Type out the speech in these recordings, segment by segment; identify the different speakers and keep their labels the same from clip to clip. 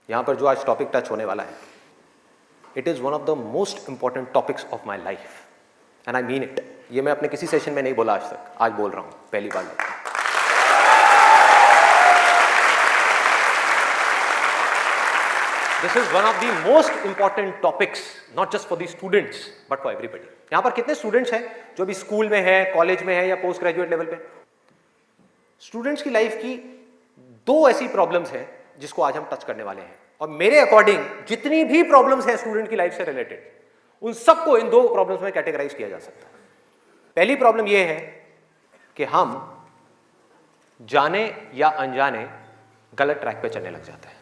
Speaker 1: यहाँ पर जो आज टॉपिक टच होने वाला है, it is one of the most important topics of my life and I mean it. ये मैं अपने किसी सेशन में नहीं बोला आज तक, आज बोल रहा हूँ पहली बार। This is one of the most important topics, not just for the students but for everybody. यहाँ पर कितने स्टूडेंट्स हैं जो भी स्कूल में है, कॉलेज में है या पोस्ट ग्रेजुएट लेवल पे? स्टूडेंट्स की लाइफ की दो ऐसी प्रॉब्लम्स हैं जिसको आज हम टच करने वाले हैं, और मेरे अकॉर्डिंग जितनी भी प्रॉब्लम्स हैं स्टूडेंट की लाइफ से रिलेटेड, उन सबको इन दो प्रॉब्लम्स में कैटेगराइज किया जा सकता है। पहली प्रॉब्लम यह है कि हम जाने या अनजाने गलत ट्रैक पे चलने लग जाते हैं।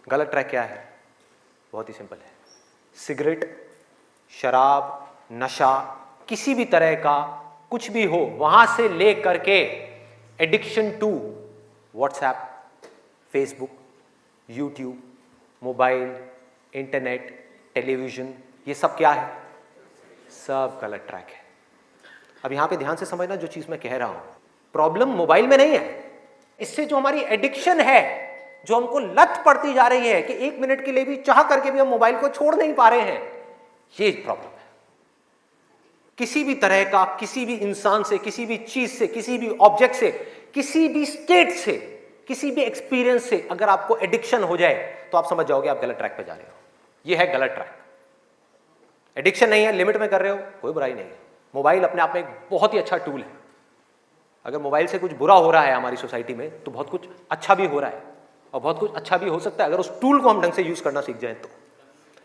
Speaker 1: गलत ट्रैक क्या है? बहुत ही सिंपल है। सिगरेट, शराब, नशा, किसी भी तरह का कुछ भी हो, वहां से ले करके addiction to WhatsApp, Facebook, YouTube, mobile, internet, television, ये सब क्या है? सब गलत ट्रैक है। अब यहां पे ध्यान से समझना जो चीज मैं कह रहा हूं। प्रॉब्लम मोबाइल में नहीं है, इससे जो हमारी एडिक्शन है, जो हमको लत पड़ती जा रही है कि 1 मिनट के लिए भी चाह करके भी हम मोबाइल को छोड़ नहीं पा रहे हैं, ये प्रॉब्लम है। किसी भी तरह का, किसी भी इंसान से, किसी भी चीज से, किसी भी ऑब्जेक्ट से, किसी भी स्टेट से, किसी भी एक्सपीरियंस से अगर आपको एडिक्शन हो जाए तो आप समझ जाओगे आप गलत ट्रैक पे जा रहे हो। ये है गलत ट्रैक। एडिक्शन नहीं है, लिमिट में कर रहे हो, कोई बुराई नहीं है। मोबाइल अपने आप में एक बहुत ही अच्छा टूल है। अगर मोबाइल से कुछ बुरा हो रहा है हमारी सोसाइटी में, तो बहुत कुछ अच्छा भी हो रहा है, और बहुत कुछ अच्छा भी हो सकता है अगर उस टूल को हम ढंग से यूज करना सीख जाए तो।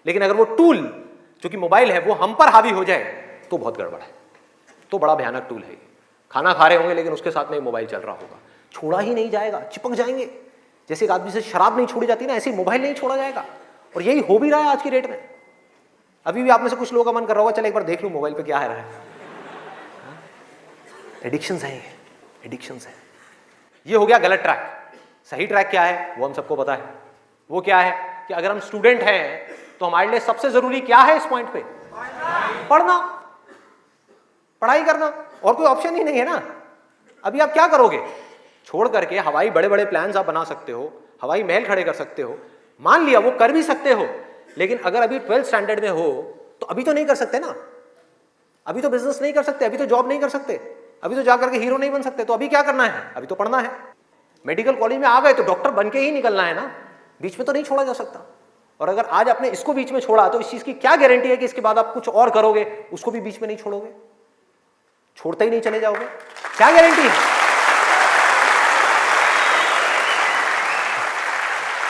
Speaker 1: लेकिन अगर वो टूल जो कि मोबाइल है वो हम पर हावी हो जाए तो बहुत गड़बड़ है, तो बड़ा भयानक टूल है। खाना खा रहे होंगे लेकिन उसके साथ में मोबाइल चल रहा होगा, छोड़ा ही नहीं जाएगा, चिपक जाएंगे। जैसे एक आदमी से शराब नहीं छोड़ी जाती ना, ऐसे ही मोबाइल नहीं छोड़ा जाएगा। और यही हो भी रहा है आज की डेट में। अभी भी आप में से कुछ लोगों का मन कर रहा होगा, चल एक बार देख लूं मोबाइल पे क्या है रहा है। एडिक्शंस है, एडिक्शंस है। ये हो गया गलत ट्रैक। सही ट्रैक क्या है वो हम सबको पता है। वो क्या है कि अगर हम स्टूडेंट हैं तो हमारे लिए सबसे जरूरी क्या है इस पॉइंट पे? पढ़ना, पढ़ाई करना, और कोई ऑप्शन ही नहीं है ना। अभी आप क्या करोगे? छोड़ करके हवाई बड़े बड़े प्लान्स आप बना सकते हो, हवाई महल खड़े कर सकते हो, मान लिया वो कर भी सकते हो, लेकिन अगर अभी 12th स्टैंडर्ड में हो तो अभी तो नहीं कर सकते ना। अभी तो बिजनेस नहीं कर सकते, अभी तो जॉब नहीं कर सकते, अभी तो जाकर के हीरो नहीं बन सकते। तो अभी क्या करना है? अभी तो पढ़ना है। मेडिकल कॉलेज में आ गए तो डॉक्टर बन के ही निकलना है ना, बीच में तो नहीं छोड़ा जा सकता। और अगर आज आपने इसको बीच में छोड़ा तो इस चीज की क्या गारंटी है कि इसके बाद आप कुछ और करोगे, उसको भी बीच में नहीं छोड़ोगे, छोड़ते ही नहीं चले जाओगे? क्या गारंटी है?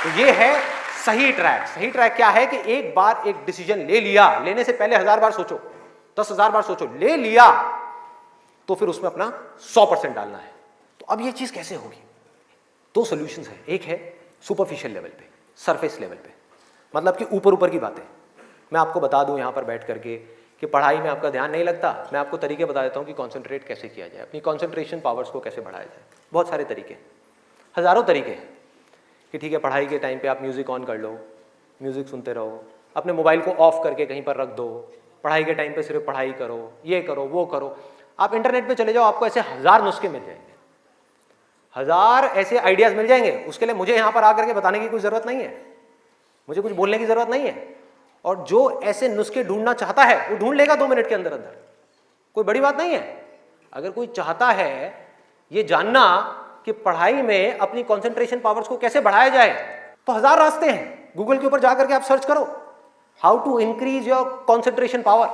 Speaker 1: तो ये है सही ट्रैक। सही ट्रैक क्या है कि एक बार एक डिसीजन ले लिया, लेने से पहले 1000 बार सोचो, 10,000 बार सोचो, ले लिया तो फिर उसमें अपना 100% डालना है। तो अब ये चीज कैसे होगी? दो सॉल्यूशंस है। एक है सुपरफिशियल लेवल पे, सरफेस लेवल पे, मतलब कि ऊपर ऊपर की बातें। मैं आपको बता दूं यहां पर बैठ करके कि पढ़ाई में आपका ध्यान नहीं लगता, मैं आपको तरीके बता देता हूं कि कंसंट्रेट कैसे किया जाए, अपनी कंसंट्रेशन पावर्स को कैसे बढ़ाया जाए। बहुत सारे तरीके, हजारों तरीके हैं कि ठीक है पढ़ाई के टाइम पे आप म्यूजिक ऑन कर लो, म्यूजिक सुनते रहो, अपने मोबाइल को ऑफ करके कहीं पर रख दो, पढ़ाई के टाइम पे सिर्फ पढ़ाई करो, ये करो वो करो। आप इंटरनेट पे चले जाओ, आपको ऐसे 1000 नुस्खे मिल जाएंगे, 1000 ऐसे आइडियाज मिल जाएंगे। उसके लिए मुझे यहाँ पर आकर के बताने की कोई जरूरत नहीं है, मुझे कुछ बोलने की जरूरत नहीं है। और जो ऐसे नुस्खे ढूंढना चाहता है वो ढूंढ लेगा 2 मिनट के अंदर अंदर, कोई बड़ी बात नहीं है। अगर कोई चाहता है ये जानना कि पढ़ाई में अपनी कंसंट्रेशन पावर्स को कैसे बढ़ाया जाए, तो 1000 रास्ते हैं। गूगल के ऊपर जाकर के आप सर्च करो how to increase your concentration power,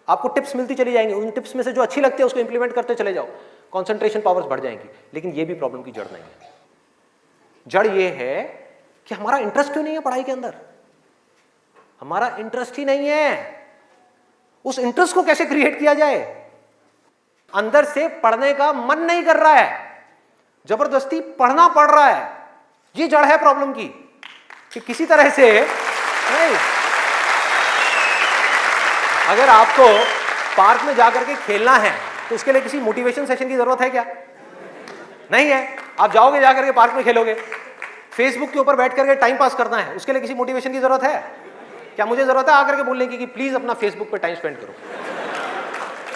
Speaker 1: आपको टिप्स मिलती चली जाएंगी। उन टिप्स में से जो अच्छी लगती है उसको इंप्लीमेंट करते चले जाओ, कंसंट्रेशन पावर्स बढ़ जाएंगी। लेकिन ये भी प्रॉब्लम की जड़ नहीं है। जड़ ये है कि हमारा इंटरेस्ट क्यों नहीं है पढ़ाई के अंदर? हमारा इंटरेस्ट ही नहीं है। उस इंटरेस्ट को कैसे क्रिएट किया जाए? अंदर से पढ़ने का मन नहीं कर रहा है, जबरदस्ती पढ़ना पड़ रहा है। ये जड़ है प्रॉब्लम की कि किसी तरह से नहीं। अगर आपको पार्क में जाकर के खेलना है तो उसके लिए किसी मोटिवेशन सेशन की जरूरत है क्या? नहीं है। आप जाओगे जाकर के पार्क में खेलोगे। फेसबुक के ऊपर बैठ करके टाइम पास करना है, उसके लिए किसी मोटिवेशन की जरूरत है क्या? मुझे जरूरत है आकर के बोलने की कि प्लीज अपना फेसबुक पे टाइम स्पेंड करो,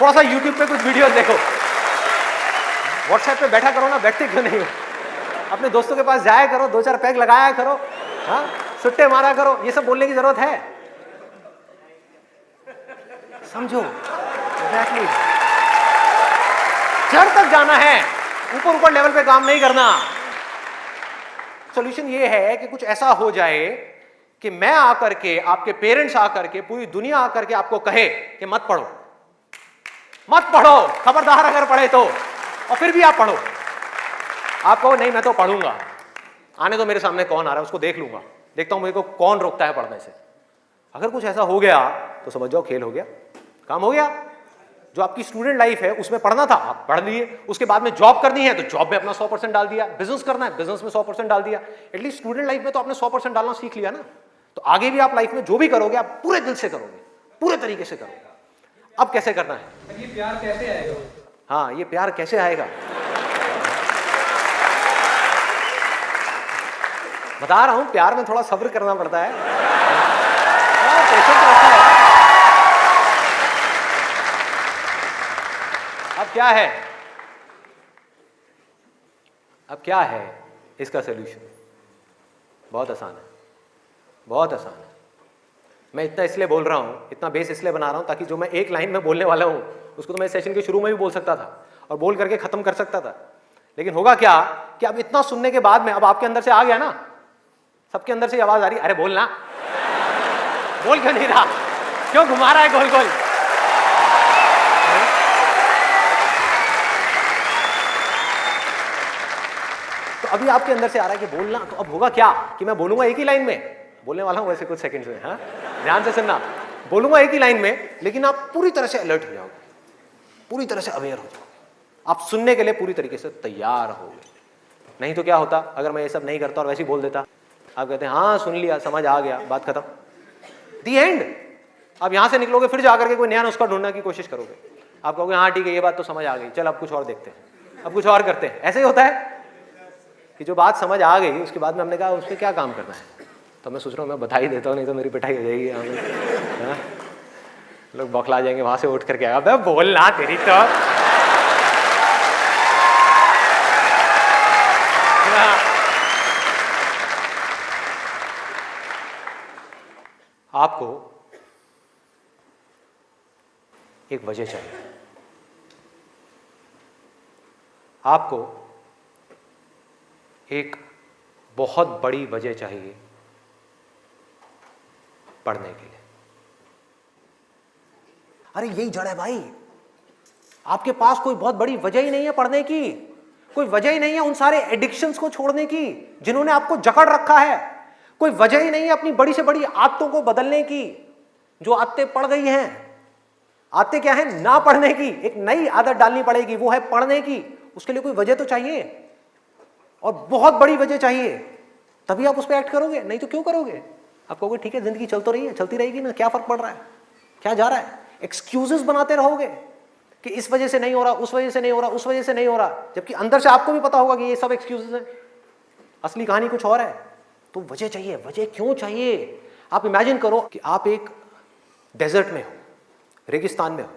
Speaker 1: थोड़ा सा यूट्यूब पे कुछ वीडियो देखो, व्हाट्सएप पे बैठा करो ना, बैठते क्यों नहीं हो? अपने दोस्तों के पास जाया करो, 2-4 पैग लगाया करो, हाँ, सुट्टे मारा करो, ये सब बोलने की जरूरत है? समझो, एग्जैक्टली। जड़ तक जाना है, ऊपर ऊपर लेवल पे काम नहीं करना। सॉल्यूशन ये है कि कुछ ऐसा हो जाए कि मैं आकर के, आपके पेरेंट्स आकर के, पूरी दुनिया आकर के आपको कहे कि मत पढ़ो, मत पढ़ो, खबरदार अगर पढ़े तो, और फिर भी आप पढ़ो। आप कहो नहीं मैं तो पढ़ूंगा, आने तो मेरे सामने कौन आ रहा है उसको देख लूंगा, देखता हूं मेरे को कौन रोकता है पढ़ने से। अगर कुछ ऐसा हो गया तो समझ जाओ खेल हो गया, काम हो गया। जो आपकी स्टूडेंट लाइफ है उसमें पढ़ना था, आप पढ़ लिए, उसके बाद में जॉब करनी है तो जॉब में अपना 100% डाल दिया, बिजनेस करना है बिजनेस में 100% डाल दिया। एटलीस्ट स्टूडेंट लाइफ में तो आपने 100% डालना सीख लिया ना, तो आगे भी आप लाइफ में जो भी करोगे आप पूरे दिल से करोगे, पूरे तरीके से करोगे। अब कैसे करना है?
Speaker 2: ये प्यार कैसे आएगा?
Speaker 1: हाँ, ये प्यार कैसे आएगा बता रहा हूं, प्यार में थोड़ा सब्र करना पड़ता है, पेशेंस रखना है। अब क्या है, अब क्या है इसका सलूशन? बहुत आसान है, बहुत आसान है। मैं इतना इसलिए बोल रहा हूं, इतना बेस इसलिए बना रहा हूं ताकि जो मैं एक लाइन में बोलने वाला हूं उसको तो मैं सेशन के शुरू में भी बोल सकता था और बोल करके खत्म कर सकता था। लेकिन होगा क्या कि अब इतना सुनने के बाद में अब आपके अंदर से आ गया ना, सबके अंदर से आवाज आ रही, अरे बोलना, बोल क्यों नहीं रहा, क्यों घुमा रहा है गोल गोल? तो अभी आपके अंदर से आ रहा है कि बोलना, तो अब होगा क्या कि मैं बोलूंगा एक ही लाइन में, बोलने वाला हूं वैसे कुछ सेकंड्स में, हाँ ध्यान से सुनना, बोलूंगा एक ही लाइन में, लेकिन आप पूरी तरह से अलर्ट हो जाओगे, पूरी तरह से अवेयर हो जाओगे, आप सुनने के लिए पूरी तरीके से तैयार होगे। नहीं तो क्या होता अगर मैं ये सब नहीं करता और वैसे ही बोल देता, आप कहते हैं हाँ सुन लिया, समझ आ गया, बात खत्म, दी एंड। अब यहां से निकलोगे फिर जाकर के कोई नया नुस्खा ढूंढने की कोशिश करोगे, आप कहोगे हाँ ठीक है ये बात तो समझ आ गई, चल अब कुछ और देखते हैं, अब कुछ और करते हैं। ऐसे ही होता है कि जो बात समझ आ गई उसके बाद में हमने कहा उस पर क्या काम करना है, तो मैं सोच रहा हूँ मैं बधाई देता हूँ, नहीं तो मेरी पिटाई हो जाएगी, लोग बौखला जाएंगे वहां से उठ करके, अबे बोलना तेरी तो। आपको एक वजह चाहिए, आपको एक बहुत बड़ी वजह चाहिए पढ़ने के लिए। अरे यही जड़ है भाई, आपके पास कोई बहुत बड़ी वजह ही नहीं है पढ़ने की, कोई वजह ही नहीं है उन सारे एडिक्शंस को छोड़ने की जिन्होंने आपको जकड़ रखा है, कोई वजह ही नहीं है अपनी बड़ी से बड़ी आदतों को बदलने की जो आदतें पड़ गई हैं। आदतें क्या है? ना पढ़ने की, एक नई आदत डालनी पड़ेगी, वो है पढ़ने की। उसके लिए कोई वजह तो चाहिए और बहुत बड़ी वजह चाहिए, तभी आप उस पर एक्ट करोगे, नहीं तो क्यों करोगे? आप कहोगे ठीक है जिंदगी चल तो रही है, चलती रहेगी ना, क्या फर्क पड़ रहा है, क्या जा रहा है? एक्सक्यूजेस बनाते रहोगे कि इस वजह से नहीं हो रहा, उस वजह से नहीं हो रहा, उस वजह से नहीं हो रहा, जबकि अंदर से आपको भी पता होगा कि ये सब एक्सक्यूजेस हैं, असली कहानी कुछ और है। तो वजह चाहिए। वजह क्यों चाहिए? आप इमेजिन करो कि आप एक डेजर्ट में हो, रेगिस्तान में हो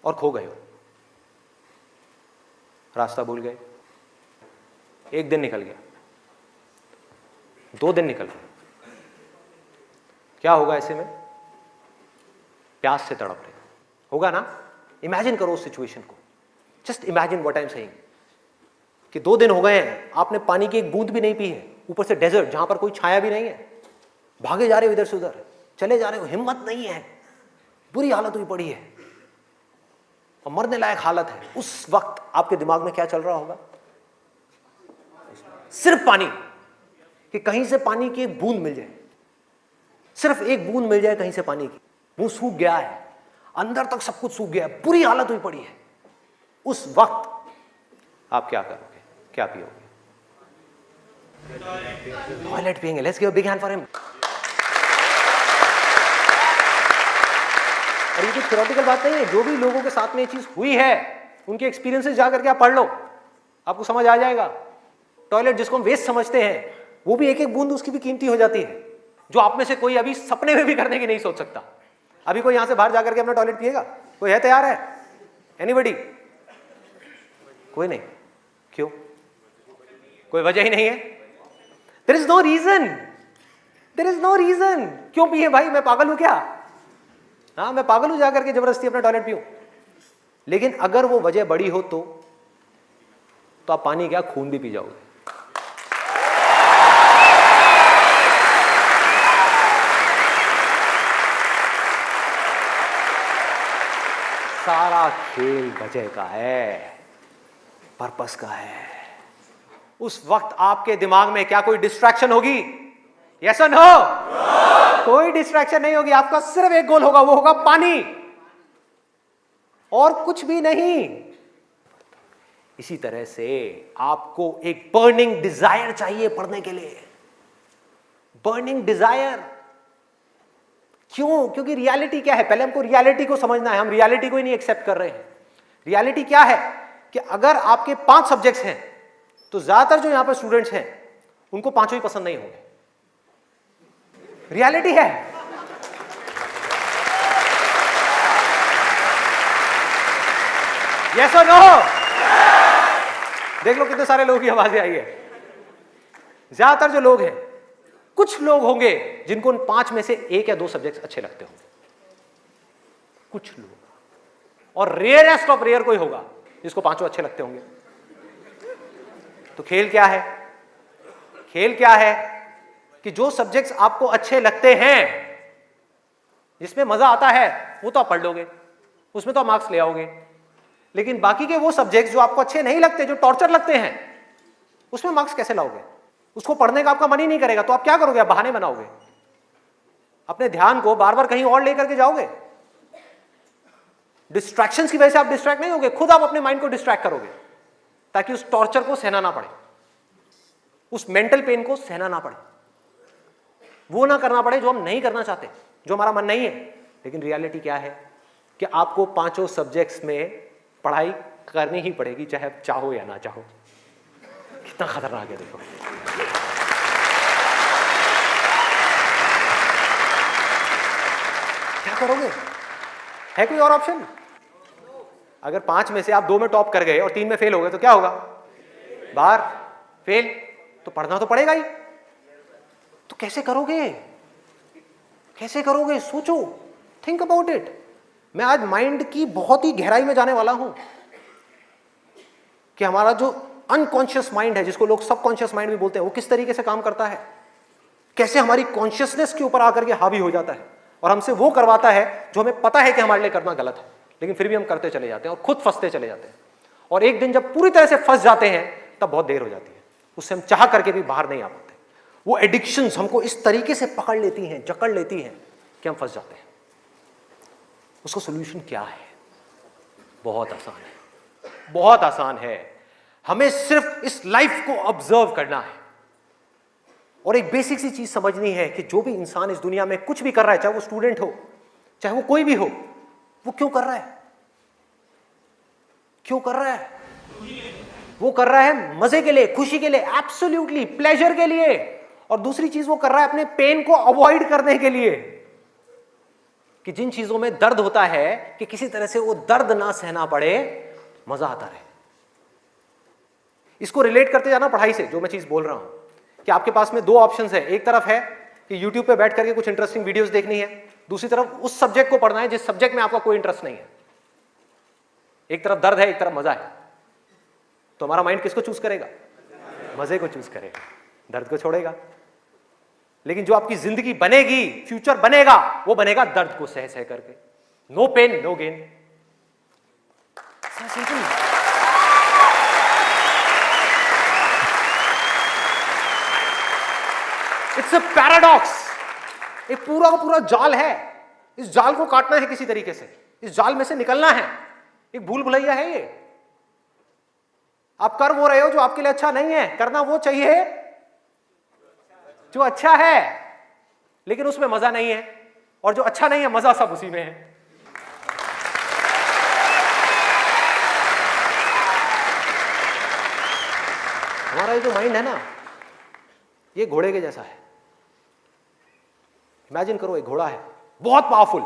Speaker 1: और खो गए हो, रास्ता भूल गए, एक दिन निकल गया, 2 दिन निकल गए, क्या होगा ऐसे में? प्यास से तड़प रहे होगा ना? इमेजिन करो उस सिचुएशन को, just imagine what I am saying कि 2 दिन हो गए हैं, आपने पानी की एक बूंद भी नहीं पी है, ऊपर से डेजर्ट जहां पर कोई छाया भी नहीं है, भागे जा रहे हो इधर से उधर, चले जा रहे हो, हिम्मत नहीं है, बुरी हालत हुई पड़ी है और मरने लायक हालत है। उस वक्त आपके दिमाग में क्या चल रहा होगा? सिर्फ पानी, कि कहीं से पानी की एक बूंद मिल जाए, सिर्फ एक बूंद मिल जाए कहीं से पानी की। मुंह सूख गया है, अंदर तक सब कुछ सूख गया है, बुरी हालत हुई पड़ी है। उस वक्त आप क्या करोगे? क्या पियोगे? टॉयलेट पिएंगे। Let's give a big hand for him. और ये कोई थ्योरेटिकल बात नहीं है, जो भी लोगों के साथ में ये चीज हुई है उनके एक्सपीरियंसेस जाकर के आप पढ़ लो, आपको समझ आ जाएगा। टॉयलेट जिसको हम वेस्ट समझते हैं, वो भी एक एक बूंद उसकी भी कीमती हो जाती है, जो आप में से कोई अभी सपने में भी करने की नहीं सोच सकता। अभी कोई यहां से बाहर जाकर के अपना टॉयलेट पिएगा? कोई है तैयार है? एनीबडी? कोई नहीं। क्यों? कोई वजह ही नहीं है। There is no reason, there is no reason. क्यों पिए भाई, मैं पागल हूं क्या? हाँ, मैं पागल हूं जाकर के जबरदस्ती अपना टॉयलेट पीऊं? लेकिन अगर वो वजह बड़ी हो तो आप पानी क्या, खून भी पी जाओगे। सारा खेल वजह का है, पर्पस का है। उस वक्त आपके दिमाग में क्या कोई डिस्ट्रैक्शन होगी? यस और नो? कोई डिस्ट्रैक्शन नहीं होगी। आपका सिर्फ एक गोल होगा, वो होगा पानी, और कुछ भी नहीं। इसी तरह से आपको एक बर्निंग डिजायर चाहिए पढ़ने के लिए। बर्निंग डिजायर क्यों? क्योंकि रियलिटी क्या है, पहले हमको रियलिटी को समझना है। हम रियलिटी को ही नहीं एक्सेप्ट कर रहे हैं। रियलिटी क्या है कि अगर आपके 5 सब्जेक्ट्स हैं तो ज्यादातर जो यहां पर स्टूडेंट्स हैं उनको 5 ही पसंद नहीं होंगे। रियलिटी है। यस और नो? देख लो कितने सारे लोगों की आवाजें आई है। ज्यादातर जो लोग हैं, कुछ लोग होंगे जिनको उन 5 में से 1 या 2 सब्जेक्ट अच्छे लगते होंगे, कुछ लोग, और रेयरेस्ट ऑफ रेयर कोई होगा जिसको 5 अच्छे लगते होंगे। तो खेल क्या है? खेल क्या है कि जो सब्जेक्ट्स आपको अच्छे लगते हैं, जिसमें मजा आता है, वो तो आप पढ़ लोगे, उसमें तो आप मार्क्स ले आओगे। लेकिन बाकी के वो सब्जेक्ट्स जो आपको अच्छे नहीं लगते, जो टॉर्चर लगते हैं, उसमें मार्क्स कैसे लाओगे? उसको पढ़ने का आपका मन ही नहीं करेगा, तो आप क्या करोगे? आप बहाने बनाओगे, अपने ध्यान को बार बार कहीं और लेकर के जाओगे। डिस्ट्रैक्शंस की वजह से आप डिस्ट्रैक्ट नहीं होगे, खुद आप अपने माइंड को डिस्ट्रैक्ट करोगे ताकि उस टॉर्चर को सहना ना पड़े, उस मेंटल पेन को सहना ना पड़े, वो ना करना पड़े जो हम नहीं करना चाहते, जो हमारा मन नहीं है। लेकिन रियलिटी क्या है कि आपको 5 सब्जेक्ट्स में पढ़ाई करनी ही पड़ेगी, चाहे आप चाहो या ना चाहो। कितना खतरनाक है देखो। क्या करोगे? है कोई और ऑप्शन? अगर 5 में से आप 2 में टॉप कर गए और 3 में फेल हो गए तो क्या होगा? बाहर, फेल। तो पढ़ना तो पड़ेगा ही। तो कैसे करोगे? कैसे करोगे? सोचो, थिंक अबाउट इट। मैं आज माइंड की बहुत ही गहराई में जाने वाला हूं कि हमारा जो अनकॉन्शियस माइंड है, जिसको लोग सबकॉन्शियस माइंड भी बोलते हैं, वो किस तरीके से काम करता है, कैसे हमारी कॉन्शियसनेस के ऊपर आकर के हावी हो जाता है और हमसे वो करवाता है जो हमें पता है कि हमारे लिए करना गलत है, लेकिन फिर भी हम करते चले जाते हैं और खुद फंसते चले जाते हैं। और एक दिन जब पूरी तरह से फंस जाते हैं तब बहुत देर हो जाती है, उससे हम चाह करके भी बाहर नहीं आ पाते। वो एडिक्शंस हमको इस तरीके से पकड़ लेती हैं, जकड़ लेती हैं कि हम फंस जाते हैं। उसका सोल्यूशन क्या है? बहुत आसान है, बहुत आसान है। हमें सिर्फ इस लाइफ को ऑब्जर्व करना है और एक बेसिक सी चीज समझनी है कि जो भी इंसान इस दुनिया में कुछ भी कर रहा है, चाहे वो स्टूडेंट हो, चाहे वो कोई भी हो, वो क्यों कर रहा है? क्यों कर रहा है? वो कर रहा है मजे के लिए, खुशी के लिए, एब्सोल्युटली प्लेजर के लिए। और दूसरी चीज वो कर रहा है अपने पेन को अवॉइड करने के लिए, कि जिन चीजों में दर्द होता है कि किसी तरह से वो दर्द ना सहना पड़े, मजा आता रहे। इसको रिलेट करते जाना पढ़ाई से, जो मैं चीज बोल रहा हूं कि आपके पास में 2 ऑप्शंस है। एक तरफ है कि YouTube पे बैठ करके कुछ इंटरेस्टिंग वीडियोस देखनी है, दूसरी तरफ उस सब्जेक्ट को पढ़ना है जिस सब्जेक्ट में आपका कोई इंटरेस्ट नहीं है। एक तरफ दर्द है, एक तरफ मजा है, तो हमारा माइंड किसको चूज करेगा? मजे को चूज करेगा, दर्द को छोड़ेगा। लेकिन जो आपकी जिंदगी बनेगी, फ्यूचर बनेगा, वो बनेगा दर्द को सह सह करके। No pain no gain. It's a paradox. एक पूरा का पूरा जाल है, इस जाल को काटना है किसी तरीके से, इस जाल में से निकलना है। एक भूल भुलैया है ये। आप कर वो रहे हो जो आपके लिए अच्छा नहीं है, करना वो चाहिए जो अच्छा है, लेकिन उसमें मजा नहीं है, और जो अच्छा नहीं है मजा सब उसी में है। हमारा ये जो माइंड है ना, ये घोड़े के जैसा है। इमेजिन करो, एक घोड़ा है बहुत पावरफुल,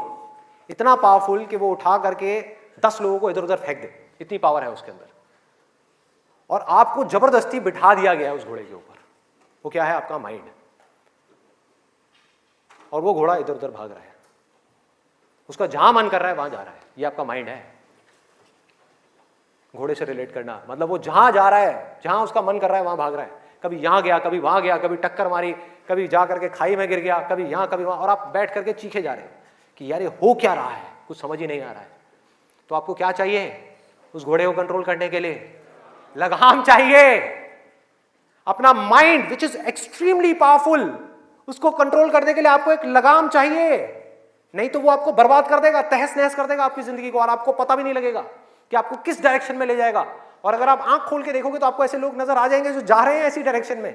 Speaker 1: इतना पावरफुल कि वो उठा करके 10 लोगों को इधर उधर फेंक दे, इतनी पावर है उसके अंदर। और आपको जबरदस्ती बिठा दिया गया है उस घोड़े के ऊपर। वो क्या है? आपका माइंड। और वो घोड़ा इधर उधर भाग रहा है, उसका जहां मन कर रहा है वहां जा रहा है। ये आपका माइंड है। घोड़े से रिलेट करना मतलब वो जहां जा रहा है, जहां उसका मन कर रहा है वहां भाग रहा है। कभी यहां गया, कभी वहां गया, कभी टक्कर मारी, कभी जा करके खाई में गिर गया, कभी यहां कभी वहां, और आप बैठ करके चीखे जा रहे हैं कि यार ये हो क्या रहा है, कुछ समझ ही नहीं आ रहा है। तो आपको क्या चाहिए उस घोड़े को कंट्रोल करने के लिए? लगाम चाहिए। अपना mind which is extremely powerful, उसको कंट्रोल करने के लिए आपको एक लगाम चाहिए। नहीं तो वो आपको बर्बाद कर देगा, तहस नहस कर देगा आपकी जिंदगी को, और आपको पता भी नहीं लगेगा कि आपको किस डायरेक्शन में ले जाएगा। और अगर आप आंख खोल के देखोगे तो आपको ऐसे लोग नजर आ जाएंगे जो जा रहे हैं ऐसी डायरेक्शन में,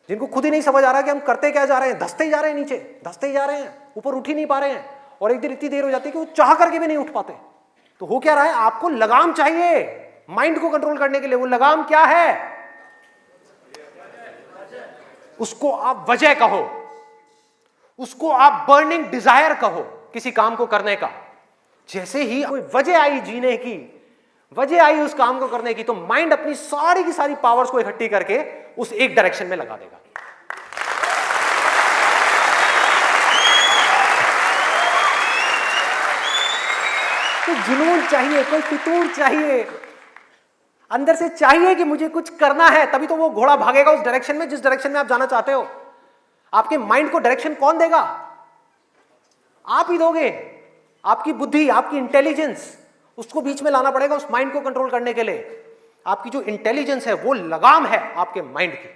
Speaker 1: जिनको खुद ही नहीं समझ आ रहा कि हम करते क्या जा रहे हैं, धंसते ही जा रहे हैं, नीचे धंसते ही जा रहे हैं, ऊपर उठ ही नहीं पा रहे हैं। और एक दिन इतनी देर हो जाती है कि वो चाह करके भी नहीं उठ पाते। तो हो क्या रहा है? आपको लगाम चाहिए माइंड को कंट्रोल करने के लिए। वो लगाम क्या है? उसको आप वजह कहो, उसको आप बर्निंग डिजायर कहो किसी काम को करने का। जैसे ही कोई वजह आई जीने की, वजह आई उस काम को करने की, तो माइंड अपनी सारी की सारी पावर्स को इकट्ठी करके उस एक डायरेक्शन में लगा देगा। तो जुनून चाहिए, कोई फितूर चाहिए, अंदर से चाहिए कि मुझे कुछ करना है, तभी तो वो घोड़ा भागेगा उस डायरेक्शन में जिस डायरेक्शन में आप जाना चाहते हो। आपके माइंड को डायरेक्शन कौन देगा? आप ही दोगे। आपकी बुद्धि, आपकी इंटेलिजेंस, उसको बीच में लाना पड़ेगा उस माइंड को कंट्रोल करने के लिए। आपकी जो इंटेलिजेंस है वो लगाम है आपके माइंड की।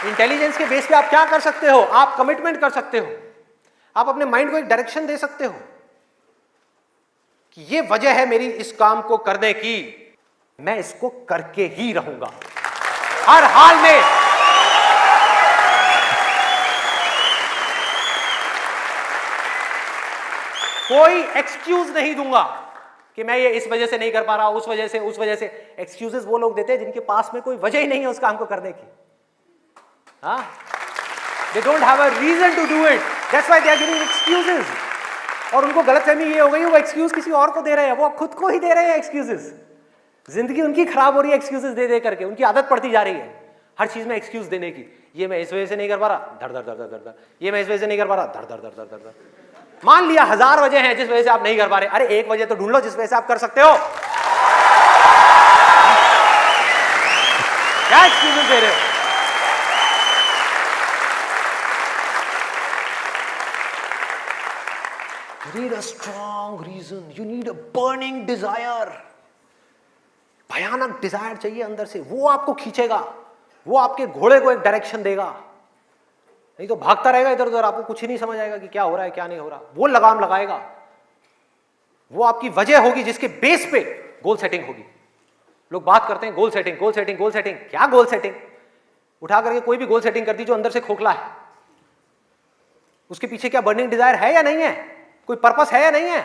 Speaker 1: इंटेलिजेंस के बेस पे आप क्या कर सकते हो? आप कमिटमेंट कर सकते हो, आप अपने माइंड को एक डायरेक्शन दे सकते हो कि ये वजह है मेरी इस काम को करने की, मैं इसको करके ही रहूंगा हर हाल में। कोई एक्सक्यूज नहीं दूंगा कि मैं ये इस वजह से नहीं कर पा रहा, उस वजह से, उस वजह से। एक्सक्यूजेस वो लोग देते हैं जिनके पास में कोई वजह ही नहीं है उस काम को करने की। हाँ, they don't have a reason to do it, that's why they are giving excuses। और उनको गलतफहमी ये हो गई वो एक्सक्यूज किसी और को दे रहे हैं, वो खुद को ही दे रहे हैं एक्सक्यूजेस। जिंदगी उनकी खराब हो रही है एक्सक्यूजेस दे दे करके, उनकी आदत पड़ती जा रही है हर चीज में एक्सक्यूज देने की। ये मैं इस वजह से नहीं कर पा रहा, धड़ धड़ धड़ धड़ धड़, ये मैं इस वजह से नहीं कर पा रहा, धड़ धड़ धड़ धड़ धड़। मान लिया 1000 वजह हैं जिस वजह से आप नहीं कर पा रहे, अरे एक वजह तो ढूंढ लो जिस वजह से आप कर सकते हो। क्या एक्सक्यूजेस दे रहे हो? You need a strong reason, you need a burning desire। भयानक डिजायर चाहिए अंदर से, वो आपको खींचेगा, वो आपके घोड़े को एक डायरेक्शन देगा। नहीं तो भागता रहेगा इधर उधर, आपको कुछ ही नहीं समझ आएगा कि क्या हो रहा है क्या नहीं हो रहा। वो लगाम लगाएगा, वो आपकी वजह होगी जिसके बेस पे गोल सेटिंग होगी। लोग बात करते हैं goal setting, goal setting, goal setting. क्या गोल सेटिंग? उठा करके कोई भी गोल सेटिंग कर दी जो अंदर से खोखला है, उसके पीछे क्या बर्निंग डिजायर है या नहीं है? कोई पर्पस है या नहीं है?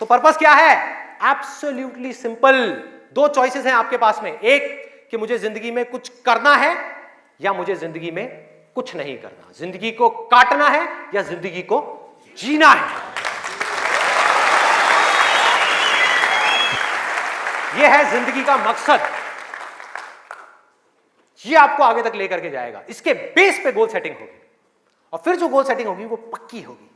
Speaker 1: तो पर्पस क्या है? Absolutely simple. 2 चॉइसेस हैं आपके पास में, एक कि मुझे जिंदगी में कुछ करना है या मुझे जिंदगी में कुछ नहीं करना। जिंदगी को काटना है या जिंदगी को जीना है। यह है जिंदगी का मकसद। यह आपको आगे तक लेकर के जाएगा। इसके बेस पे गोल सेटिंग होगी, और फिर जो गोल सेटिंग होगी वो पक्की होगी।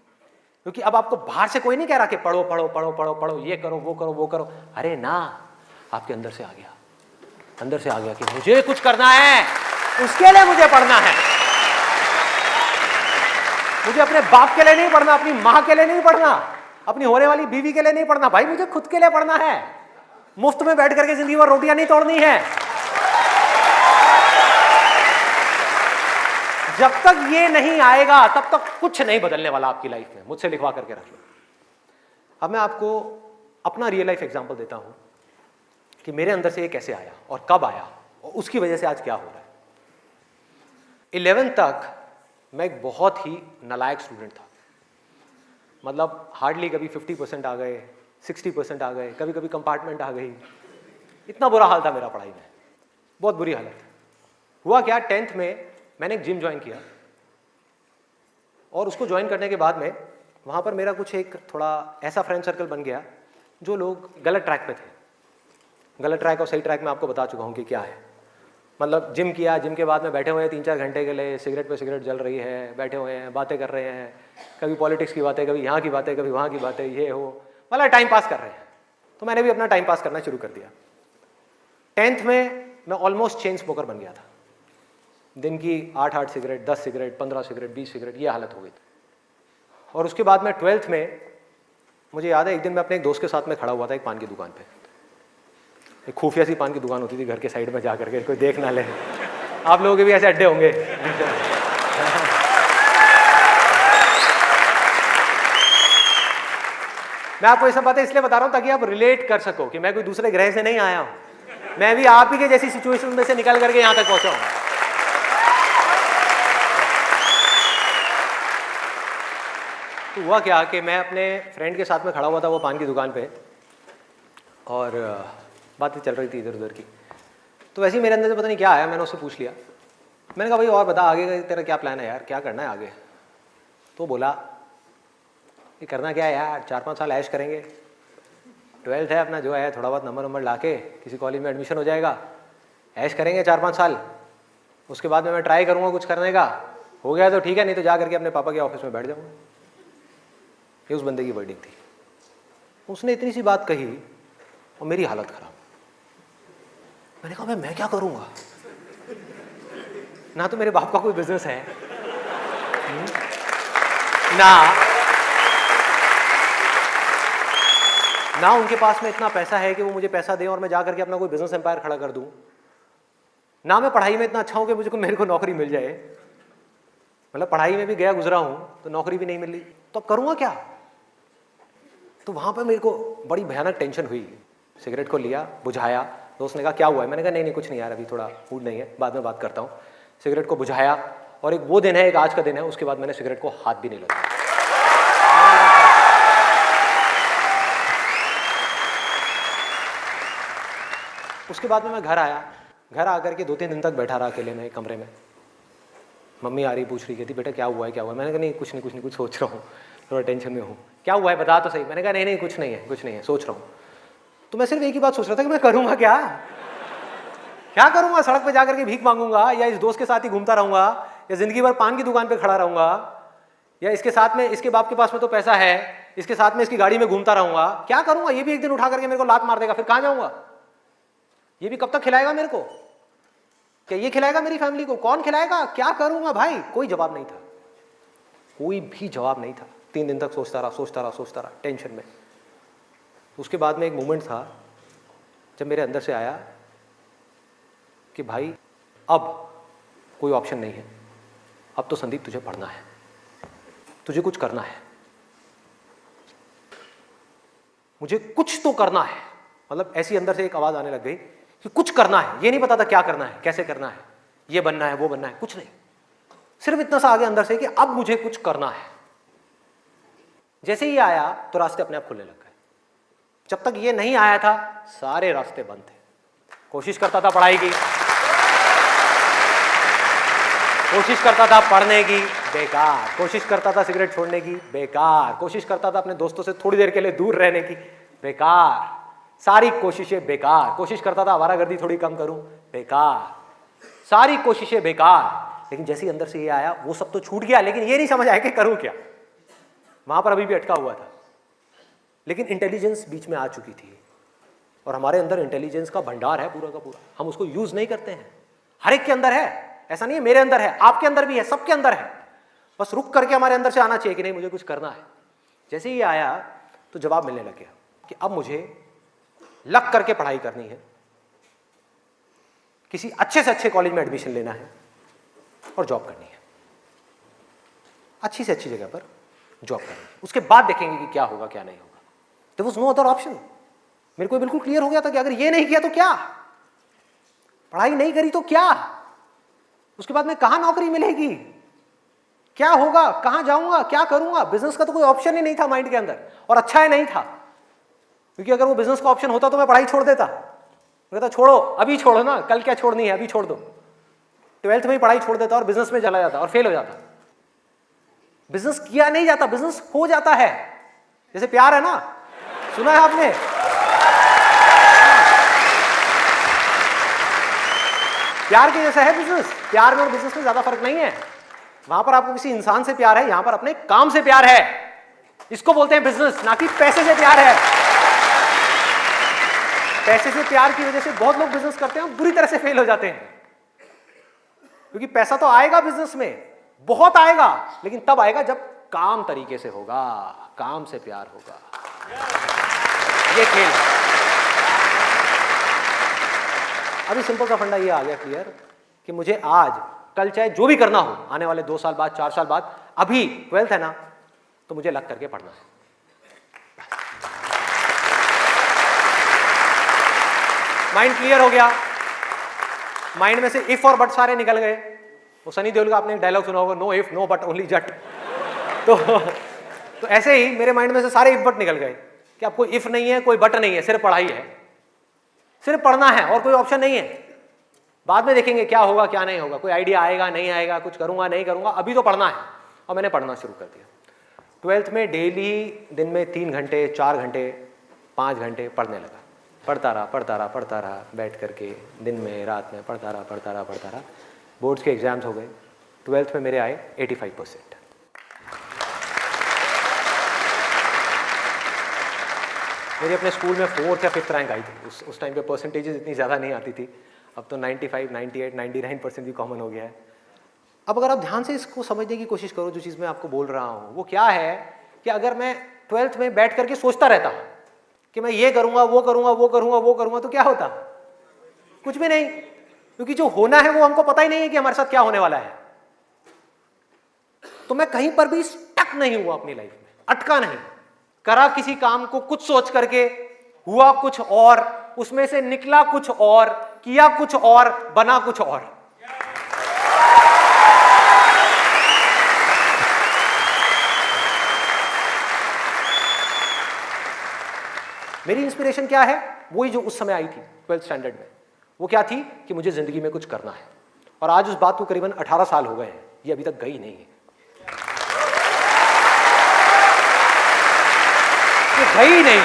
Speaker 1: क्योंकि अब आपको बाहर से कोई नहीं कह रहा कि पढ़ो पढ़ो पढ़ो पढ़ो पढ़ो, ये करो वो करो वो करो। अरे ना, आपके अंदर से आ गया, अंदर से आ गया कि मुझे कुछ करना है, उसके लिए मुझे पढ़ना है। मुझे अपने बाप के लिए नहीं पढ़ना, अपनी मां के लिए नहीं पढ़ना, अपनी होने वाली बीवी के लिए नहीं पढ़ना, भाई मुझे खुद के लिए पढ़ना है। मुफ्त में बैठ करके जिंदगी भर रोटियां नहीं तोड़नी है। जब तक ये नहीं आएगा तब तक कुछ नहीं बदलने वाला आपकी लाइफ में। मुझसे लिखवा करके रख लो। अब मैं आपको अपना रियल लाइफ एग्जांपल देता हूं कि मेरे अंदर से ये कैसे आया और कब आया और उसकी वजह से आज क्या हो रहा है। 11th तक मैं एक बहुत ही नालायक स्टूडेंट था। मतलब हार्डली कभी 50% आ गए, 60% आ गए, कभी कभी कंपार्टमेंट आ गई। इतना बुरा हाल था मेरा पढ़ाई में, बहुत बुरी हालत। हुआ क्या, 10th में मैंने एक जिम ज्वाइन किया और उसको ज्वाइन करने के बाद में वहाँ पर मेरा कुछ एक थोड़ा ऐसा फ्रेंड सर्कल बन गया जो लोग गलत ट्रैक पे थे। गलत ट्रैक और सही ट्रैक में आपको बता चुका हूँ कि क्या है। मतलब जिम किया, जिम के बाद में बैठे हुए हैं 3-4 घंटे के लिए, सिगरेट पे सिगरेट जल रही है, बैठे हुए हैं, बातें कर रहे हैं, कभी पॉलिटिक्स की बातें, कभी यहाँ की बातें, कभी वहाँ की बातें, ये हो, मतलब टाइम पास कर रहे हैं। तो मैंने भी अपना टाइम पास करना शुरू कर दिया। 10th में मैं ऑलमोस्ट चेन स्मोकर बन गया था। दिन की 8-8 सिगरेट, 10 सिगरेट, 15 सिगरेट, 20 सिगरेट, ये हालत हो गई थी। और उसके बाद मैं 12th में, मुझे याद है एक दिन मैं अपने एक दोस्त के साथ में खड़ा हुआ था एक पान की दुकान पे। एक खुफिया सी पान की दुकान होती थी घर के साइड में, जा करके कोई देख ना ले। आप लोगों के भी ऐसे अड्डे होंगे। मैं आपको ये सब बातें इसलिए बता रहा हूं ताकि आप रिलेट कर सको कि मैं कोई दूसरे ग्रह से नहीं आया हूं, मैं भी आप ही के जैसी सिचुएशन में से निकल करके यहां तक पहुंचा हूं। तो हुआ क्या कि मैं अपने फ्रेंड के साथ में खड़ा हुआ था वो पान की दुकान पे, और बातें चल रही थी इधर उधर की। तो वैसे ही मेरे अंदर से पता नहीं क्या आया, मैंने उससे पूछ लिया। मैंने कहा भाई और बता आगे का तेरा क्या प्लान है यार, क्या करना है आगे? तो बोला ये करना क्या है यार, 4-5 साल ऐश करेंगे, 12th है अपना, जो है थोड़ा बहुत नंबर ला के किसी कॉलेज में एडमिशन हो जाएगा, ऐश करेंगे 4-5 साल, उसके बाद में मैं ट्राई करूँगा कुछ करने का, हो गया तो ठीक है, नहीं तो जा करके अपने पापा के ऑफिस में बैठ जाऊँगा। ये उस बंदे की वर्डिंग थी। उसने इतनी सी बात कही और मेरी हालत खराब। मैंने कहा मैं क्या करूँगा, ना तो मेरे बाप का कोई बिजनेस है, ना उनके पास में इतना पैसा है कि वो मुझे पैसा दें और मैं जा करके अपना कोई बिजनेस एम्पायर खड़ा कर दूं, ना मैं पढ़ाई में इतना अच्छा हूं कि मेरे को नौकरी मिल जाए। मतलब पढ़ाई में भी गया गुजरा हूं तो नौकरी भी नहीं मिली, तो अब करूंगा क्या? तो वहां पर मेरे को बड़ी भयानक टेंशन हुई। सिगरेट को लिया, बुझाया। दोस्त ने कहा क्या हुआ है? मैंने कहा नहीं कुछ नहीं यार, अभी थोड़ा मूड नहीं है, बाद में बात करता हूँ। सिगरेट को बुझाया, और एक वो दिन है, एक आज का दिन है, उसके बाद मैंने सिगरेट को हाथ भी नहीं लगाया। उसके बाद में मैं घर आया। घर आकर के 2-3 दिन तक बैठा रहा अकेले में एक कमरे में। मम्मी आ रही, पूछ रही, कहती बेटा क्या हुआ है, क्या हुआ है? मैंने कहा नहीं कुछ नहीं, कुछ सोच रहा हूँ, थोड़ा टेंशन में हूँ। क्या हुआ है बता तो सही। मैंने कहा नहीं कुछ नहीं है, सोच रहा हूँ। तो मैं सिर्फ एक ही बात सोच रहा था कि मैं करूँगा क्या करूँगा? सड़क पे जाकर के भीख मांगूंगा, या इस दोस्त के साथ ही घूमता रहूँगा, या जिंदगी भर पान की दुकान पे खड़ा रहूँगा, या इसके साथ में, इसके बाप के पास में तो पैसा है, इसके साथ में इसकी गाड़ी में घूमता रहूँगा? क्या करूँगा? ये भी एक दिन उठा करके मेरे को लात मार देगा, फिर कहाँ जाऊँगा? ये भी कब तक खिलाएगा मेरे को? क्या ये खिलाएगा मेरी फैमिली को? कौन खिलाएगा? क्या करूँगा भाई? कोई जवाब नहीं था, कोई भी जवाब नहीं था। 3 दिन तक सोचता रहा टेंशन में। उसके बाद में एक मोमेंट था जब मेरे अंदर से आया कि भाई अब कोई ऑप्शन नहीं है, अब तो संदीप तुझे पढ़ना है, तुझे कुछ करना है, मुझे कुछ तो करना है। मतलब ऐसी अंदर से एक आवाज आने लग गई कि कुछ करना है। ये नहीं पता था क्या करना है, कैसे करना है, ये बनना है, वो बनना है, कुछ नहीं, सिर्फ इतना सा आगे अंदर से कि अब मुझे कुछ करना है। जैसे ही आया तो रास्ते अपने आप खुलने लग गए। जब तक ये नहीं आया था सारे रास्ते बंद थे। कोशिश करता था पढ़ाई की, कोशिश करता था पढ़ने की, बेकार। कोशिश करता था सिगरेट छोड़ने की, बेकार। कोशिश करता था अपने दोस्तों से थोड़ी देर के लिए दूर रहने की, बेकार। सारी कोशिशें बेकार। कोशिश करता था आवारागर्दी थोड़ी कम करूं, बेकार। सारी कोशिशें बेकार। लेकिन जैसे ही अंदर से ये आया वो सब तो छूट गया, लेकिन ये नहीं समझ आया कि करूं क्या। वहां पर अभी भी अटका हुआ था, लेकिन इंटेलिजेंस बीच में आ चुकी थी। और हमारे अंदर इंटेलिजेंस का भंडार है पूरा का पूरा, हम उसको यूज नहीं करते हैं। हर एक के अंदर है, ऐसा नहीं है मेरे अंदर है, आपके अंदर भी है, सबके अंदर है। बस रुक करके हमारे अंदर से आना चाहिए कि नहीं मुझे कुछ करना है। जैसे ही आया तो जवाब मिलने लग गया कि अब मुझे लग करके पढ़ाई करनी है, किसी अच्छे से अच्छे कॉलेज में एडमिशन लेना है और जॉब करनी है, अच्छी से अच्छी जगह पर जॉब करनी है। उसके बाद देखेंगे कि क्या होगा क्या नहीं होगा। There was no other option. मेरे को बिल्कुल क्लियर हो गया था कि अगर ये नहीं किया तो क्या, पढ़ाई नहीं करी तो क्या, उसके बाद में कहां नौकरी मिलेगी, क्या होगा, कहां जाऊंगा, क्या करूंगा। बिजनेस का तो कोई ऑप्शन ही नहीं था माइंड के अंदर, और अच्छा है नहीं था, क्योंकि अगर वो बिजनेस का ऑप्शन होता तो मैं पढ़ाई छोड़ देता। मैं कहता छोड़ो, अभी छोड़ो ना, कल क्या छोड़नी है, अभी छोड़ दो। 12th में ही पढ़ाई छोड़ देता और बिजनेस में चला जाता और फेल हो जाता। बिजनेस किया नहीं जाता, बिजनेस हो जाता है। जैसे प्यार है ना, सुना है आपने? प्यार के जैसा है बिजनेस। प्यार में और बिजनेस में ज्यादा फर्क नहीं है। वहां पर आपको किसी इंसान से प्यार है, यहां पर अपने काम से प्यार है। इसको बोलते हैं बिजनेस, ना कि पैसे से प्यार है। पैसे से प्यार की वजह से बहुत लोग बिजनेस करते हैं और बुरी तरह से फेल हो जाते हैं, क्योंकि पैसा तो आएगा बिजनेस में, बहुत आएगा, लेकिन तब आएगा जब काम तरीके से होगा, काम से प्यार होगा। ये खेल है। अभी सिंपल सा फंडा ये आ गया क्लियर कि मुझे आज कल चाहे जो भी करना हो, आने वाले 2 साल बाद, 4 साल बाद, अभी 12th है ना, तो मुझे लग करके पढ़ना है। माइंड क्लियर हो गया। माइंड में से इफ और बट सारे निकल गए। वो सनी देओल का आपने एक डायलॉग सुना होगा, no if no but only Jatt. तो ऐसे ही मेरे माइंड में से सारे इफ बट निकल गए कि अब कोई इफ नहीं है, कोई बट नहीं है, सिर्फ पढ़ाई है, सिर्फ पढ़ना है और कोई ऑप्शन नहीं है। बाद में देखेंगे क्या होगा क्या नहीं होगा, कोई आइडिया आएगा नहीं आएगा, कुछ करूंगा नहीं करूंगा, अभी तो पढ़ना है। और मैंने पढ़ना शुरू कर दिया। 12th में डेली दिन में 3 घंटे 4 घंटे 5 घंटे पढ़ने लगा। पढ़ता रहा बैठ करके, दिन में रात में पढ़ता रहा। बोर्ड्स के एग्जाम्स हो गए। 12th में मेरे आए 85%। मेरी अपने स्कूल में 4th या 5th रैंक आई थी। उस टाइम पे परसेंटेजेस इतनी ज़्यादा नहीं आती थी। अब तो 95, 98, 99% भी कॉमन हो गया है। अब अगर आप ध्यान से इसको समझने की कोशिश करो, जो चीज़ मैं आपको बोल रहा हूँ वो क्या है कि अगर मैं 12th में बैठ करके सोचता रहता कि मैं ये करूँगा वो करूँगा, तो क्या होता? कुछ भी नहीं, क्योंकि जो होना है वो हमको पता ही नहीं है कि हमारे साथ क्या होने वाला है। तो मैं कहीं पर भी स्टक नहीं हुआ अपनी लाइफ में, अटका नहीं। करा किसी काम को कुछ सोच करके, हुआ कुछ और, उसमें से निकला कुछ और, किया कुछ और, बना कुछ और। मेरी इंस्पिरेशन क्या है? वही जो उस समय आई थी 12th स्टैंडर्ड में। वो क्या थी कि मुझे जिंदगी में कुछ करना है। और आज उस बात को करीबन 18 साल हो गए हैं, ये अभी तक गई नहीं है, ये गई नहीं।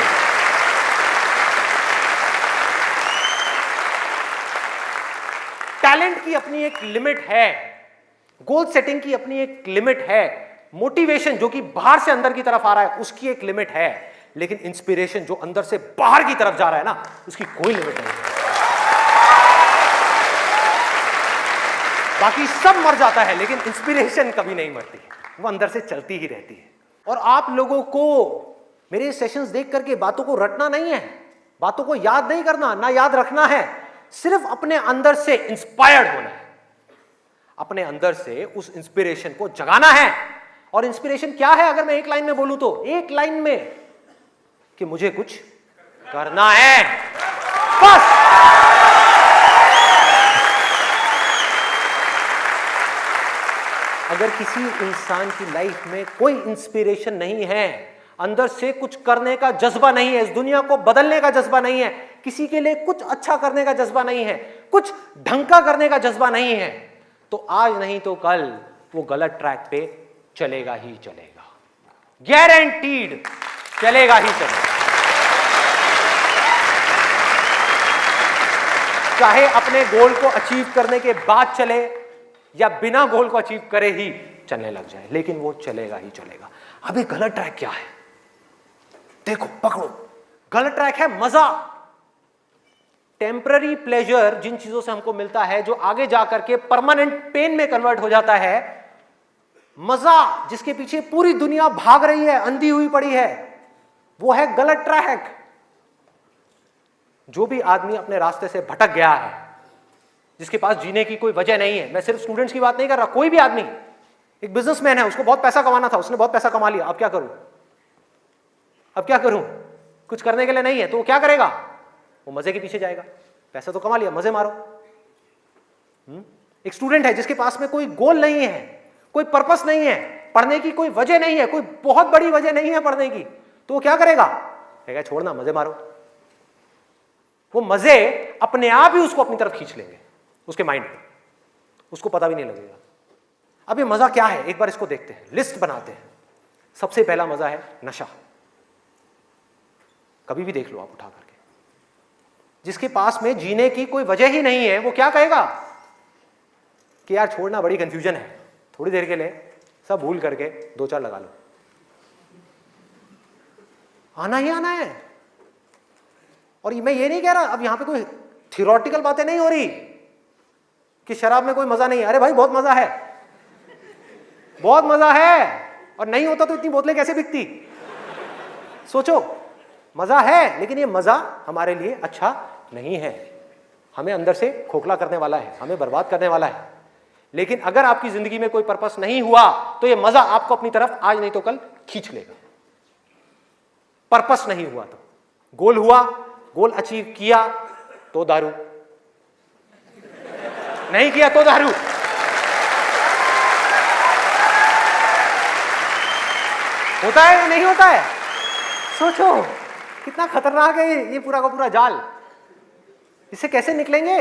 Speaker 1: टैलेंट की अपनी एक लिमिट है, गोल सेटिंग की अपनी एक लिमिट है, मोटिवेशन जो कि बाहर से अंदर की तरफ आ रहा है उसकी एक लिमिट है, लेकिन इंस्पिरेशन जो अंदर से बाहर की तरफ जा रहा है ना, उसकी कोई लिमिट नहीं है। बाकी सब मर जाता है, लेकिन इंस्पिरेशन कभी नहीं मरती, वो अंदर से चलती ही रहती है। और आप लोगों को मेरे सेशंस देख करके बातों को रटना नहीं है, बातों को याद नहीं करना, ना याद रखना है, सिर्फ अपने अंदर से इंस्पायर्ड होना है, अपने अंदर से उस इंस्पिरेशन को जगाना है। और इंस्पिरेशन क्या है अगर मैं एक लाइन में बोलूं तो, एक लाइन में कि मुझे कुछ करना है, बस। अगर किसी इंसान की लाइफ में कोई इंस्पिरेशन नहीं है, अंदर से कुछ करने का जज्बा नहीं है, इस दुनिया को बदलने का जज्बा नहीं है, किसी के लिए कुछ अच्छा करने का जज्बा नहीं है, कुछ ढंग का करने का जज्बा नहीं है, तो आज नहीं तो कल वो गलत ट्रैक पे चलेगा ही चलेगा, गारंटीड चलेगा ही चलेगा। चाहे अपने गोल को अचीव करने के बाद चले या बिना गोल को अचीव करे ही चलने लग जाए, लेकिन वो चलेगा ही चलेगा। अभी गलत ट्रैक क्या है? देखो, पकड़ो, गलत ट्रैक है मजा, टेम्पररी प्लेजर, जिन चीजों से हमको मिलता है जो आगे जाकर के परमानेंट पेन में कन्वर्ट हो जाता है। मजा जिसके पीछे पूरी दुनिया भाग रही है, अंधी हुई पड़ी है, वो है गलत ट्रैक। जो भी आदमी अपने रास्ते से भटक गया है, जिसके पास जीने की कोई वजह नहीं है, मैं सिर्फ स्टूडेंट्स की बात नहीं कर रहा, कोई भी आदमी, एक बिजनेसमैन है, उसको बहुत पैसा कमाना था, उसने बहुत पैसा कमा लिया, अब क्या करूं, अब क्या करूं, कुछ करने के लिए नहीं है, तो वो क्या करेगा? वो मजे के पीछे जाएगा। पैसा तो कमा लिया, मजे मारो। एक स्टूडेंट है जिसके पास में कोई गोल नहीं है, कोई पर्पस नहीं है, पढ़ने की कोई वजह नहीं है, कोई बहुत बड़ी वजह नहीं है पढ़ने की, तो वो क्या करेगा? कहेगा छोड़ना, मजे मारो। वो मजे अपने आप ही उसको अपनी तरफ खींच लेंगे, उसके माइंड में, उसको पता भी नहीं लगेगा। अब ये मजा क्या है, एक बार इसको देखते हैं, लिस्ट बनाते हैं। सबसे पहला मजा है नशा। कभी भी देख लो आप उठा करके, जिसके पास में जीने की कोई वजह ही नहीं है, वो क्या कहेगा कि यार छोड़ना, बड़ी कंफ्यूजन है, थोड़ी देर के लिए सब भूल करके 2-4 लगा लो। आना ही आना है। और मैं ये नहीं कह रहा, अब यहां पे कोई थियोरेटिकल बातें नहीं हो रही कि शराब में कोई मजा नहीं है। अरे भाई बहुत मजा है, बहुत मजा है। और नहीं होता तो इतनी बोतलें कैसे बिकती? सोचो, मजा है, लेकिन ये मजा हमारे लिए अच्छा नहीं है, हमें अंदर से खोखला करने वाला है, हमें बर्बाद करने वाला है। लेकिन अगर आपकी जिंदगी में कोई पर्पस नहीं हुआ तो ये मजा आपको अपनी तरफ आज नहीं तो कल खींच लेगा। पर्पस नहीं हुआ तो, गोल हुआ, गोल अचीव किया तो दारू, नहीं किया तो दारू। होता है या नहीं होता है? सोचो कितना खतरनाक है ये पूरा का पूरा जाल। इससे कैसे निकलेंगे?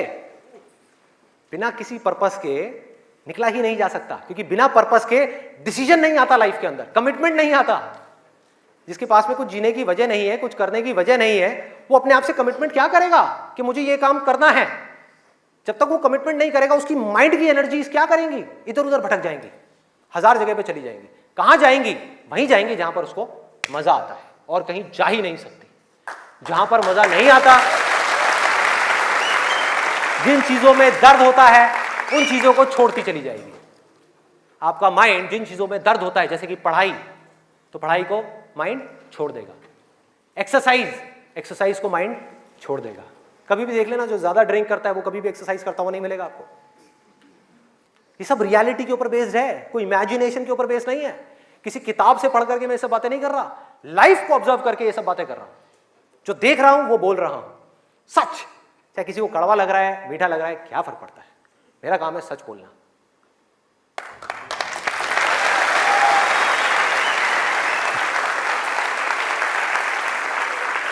Speaker 1: बिना किसी पर्पस के निकला ही नहीं जा सकता, क्योंकि बिना पर्पस के डिसीजन नहीं आता लाइफ के अंदर, कमिटमेंट नहीं आता। जिसके पास में कुछ जीने की वजह नहीं है, कुछ करने की वजह नहीं है, वो अपने आप से कमिटमेंट क्या करेगा कि मुझे ये काम करना है? जब तक वो कमिटमेंट नहीं करेगा, उसकी माइंड की एनर्जीज क्या करेंगी? इधर उधर भटक जाएंगी, 1000 जगह पे चली जाएंगी। कहां जाएंगी? वहीं जाएंगी जहां पर उसको मजा आता है, और कहीं जा ही नहीं सकती। जहां पर मजा नहीं आता, जिन चीजों में दर्द होता है उन चीजों को छोड़ती चली जाएगी। आपका माइंड जिन चीजों में दर्द होता है, जैसे कि पढ़ाई, तो पढ़ाई को माइंड छोड़ देगा। एक्सरसाइज को माइंड छोड़ देगा। कभी भी देख लेना, जो ज्यादा ड्रिंक करता है वो कभी भी एक्सरसाइज करता हुआ नहीं मिलेगा आपको। ये सब रियलिटी के ऊपर बेस्ड है, कोई इमेजिनेशन के ऊपर बेस्ड नहीं है। किसी किताब से पढ़ करके मैं ये सब बातें नहीं कर रहा, लाइफ को ऑब्जर्व करके ये सब बातें कर रहा हूं। जो देख रहा हूं वो बोल रहा हूं, सच। चाहे किसी को कड़वा लग रहा है, मीठा लग रहा है, क्या फर्क पड़ता है? मेरा काम है सच बोलना।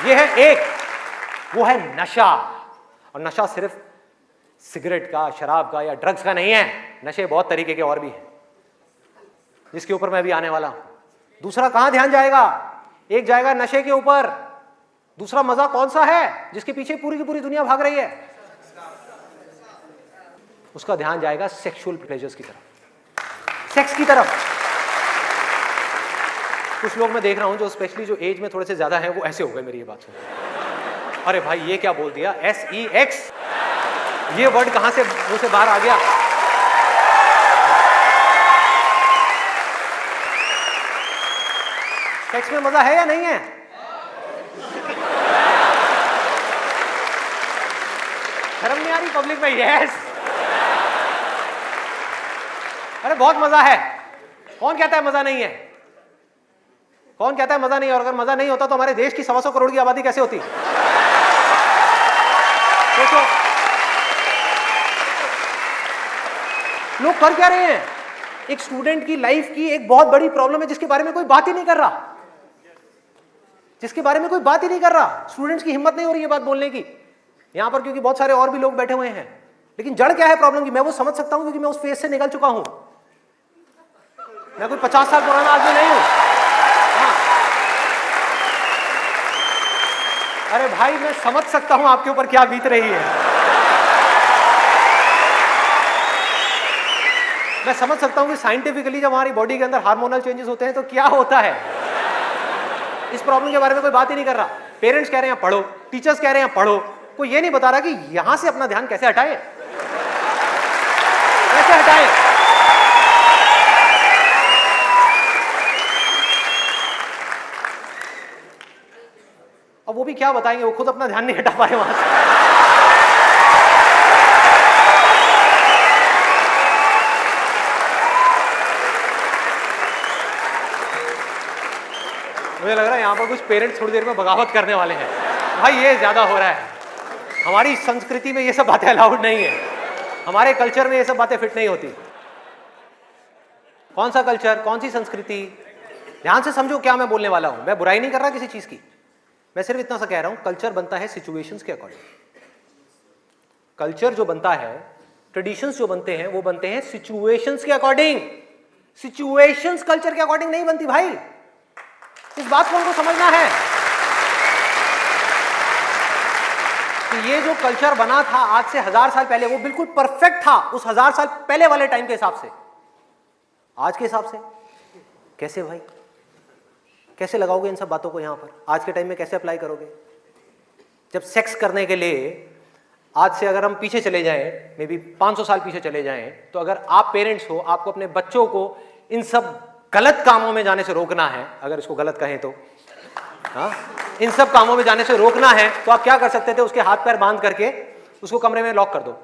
Speaker 1: ये है एक, वो है नशा। और नशा सिर्फ सिगरेट का, शराब का या ड्रग्स का नहीं है। नशे बहुत तरीके के और भी हैं, जिसके ऊपर मैं भी आने वाला हूं। दूसरा कहां ध्यान जाएगा? एक जाएगा नशे के ऊपर, दूसरा मजा कौन सा है जिसके पीछे पूरी की पूरी दुनिया भाग रही है? उसका ध्यान जाएगा सेक्सुअल प्लेजर्स की तरफ, सेक्स की तरफ। कुछ लोग मैं देख रहा हूं जो स्पेशली जो एज में थोड़े से ज्यादा हैं, वो ऐसे हो गए मेरी ये बात सुन। अरे भाई ये क्या बोल दिया? SEX, ये वर्ड कहां से मुंह से बाहर आ गया? सेक्स में मजा है या नहीं है? शर्म नहीं आ रही पब्लिक में? यस, अरे बहुत मजा है। कौन कहता है मजा नहीं है? कौन कहता है मजा नहीं है? और अगर मजा नहीं होता तो हमारे देश की 125 करोड़ की आबादी कैसे होती? सोचो, लोग कर क्या रहे हैं? एक स्टूडेंट की लाइफ की एक बहुत बड़ी प्रॉब्लम है जिसके बारे में कोई बात ही नहीं कर रहा, जिसके बारे में कोई बात ही नहीं कर रहा। स्टूडेंट्स की हिम्मत नहीं हो रही है बात बोलने की यहां पर, क्योंकि बहुत सारे और भी लोग बैठे हुए हैं। लेकिन जड़ क्या है प्रॉब्लम की? मैं वो समझ सकता हूं क्योंकि मैं उस फेज से निकल चुका हूं। मैं कोई 50 साल पुराना आदमी नहीं हूं। हाँ। अरे भाई मैं समझ सकता हूं आपके ऊपर क्या बीत रही है। मैं समझ सकता हूं कि साइंटिफिकली जब हमारी बॉडी के अंदर हार्मोनल चेंजेस होते हैं तो क्या होता है। इस प्रॉब्लम के बारे में कोई बात ही नहीं कर रहा। पेरेंट्स कह रहे हैं पढ़ो, टीचर्स कह रहे हैं पढ़ो, कोई ये नहीं बता रहा कि यहां से अपना ध्यान कैसे हटाए, कैसे हटाए। अब वो भी क्या बताएंगे, वो खुद अपना ध्यान नहीं हटा पाए वहां से। मुझे लग रहा है यहां पर कुछ पेरेंट्स थोड़ी देर में बगावत करने वाले हैं। भाई ये ज्यादा हो रहा है। हमारी संस्कृति में ये सब बातें अलाउड नहीं है, हमारे कल्चर में ये सब बातें फिट नहीं होती। कौन सा कल्चर, कौन सी संस्कृति? ध्यान से समझो क्या मैं बोलने वाला हूं। मैं बुराई नहीं कर रहा किसी चीज की, मैं सिर्फ इतना सा कह रहा हूं, कल्चर बनता है सिचुएशंस के अकॉर्डिंग। कल्चर जो बनता है ट्रेडिशंस जो बनते हैं वो बनते हैं सिचुएशंस के अकॉर्डिंग, सिचुएशंस कल्चर के अकॉर्डिंग नहीं बनती भाई। इस बात को हमको समझना है कि ये जो कल्चर बना था आज से 1000 साल पहले, वो बिल्कुल परफेक्ट था उस 1000 साल पहले वाले टाइम के हिसाब से। आज के हिसाब से कैसे भाई, कैसे लगाओगे इन सब बातों को यहां पर? आज के टाइम में कैसे अप्लाई करोगे? जब सेक्स करने के लिए आज से अगर हम पीछे चले जाएं, मे बी 500 साल पीछे चले जाएं, तो अगर आप पेरेंट्स हो, आपको अपने बच्चों को इन सब गलत कामों में जाने से रोकना है, अगर इसको गलत कहें तो, हाँ, इन सब कामों में जाने से रोकना है, तो आप क्या कर सकते थे? उसके हाथ पैर बांध करके उसको कमरे में लॉक कर दो,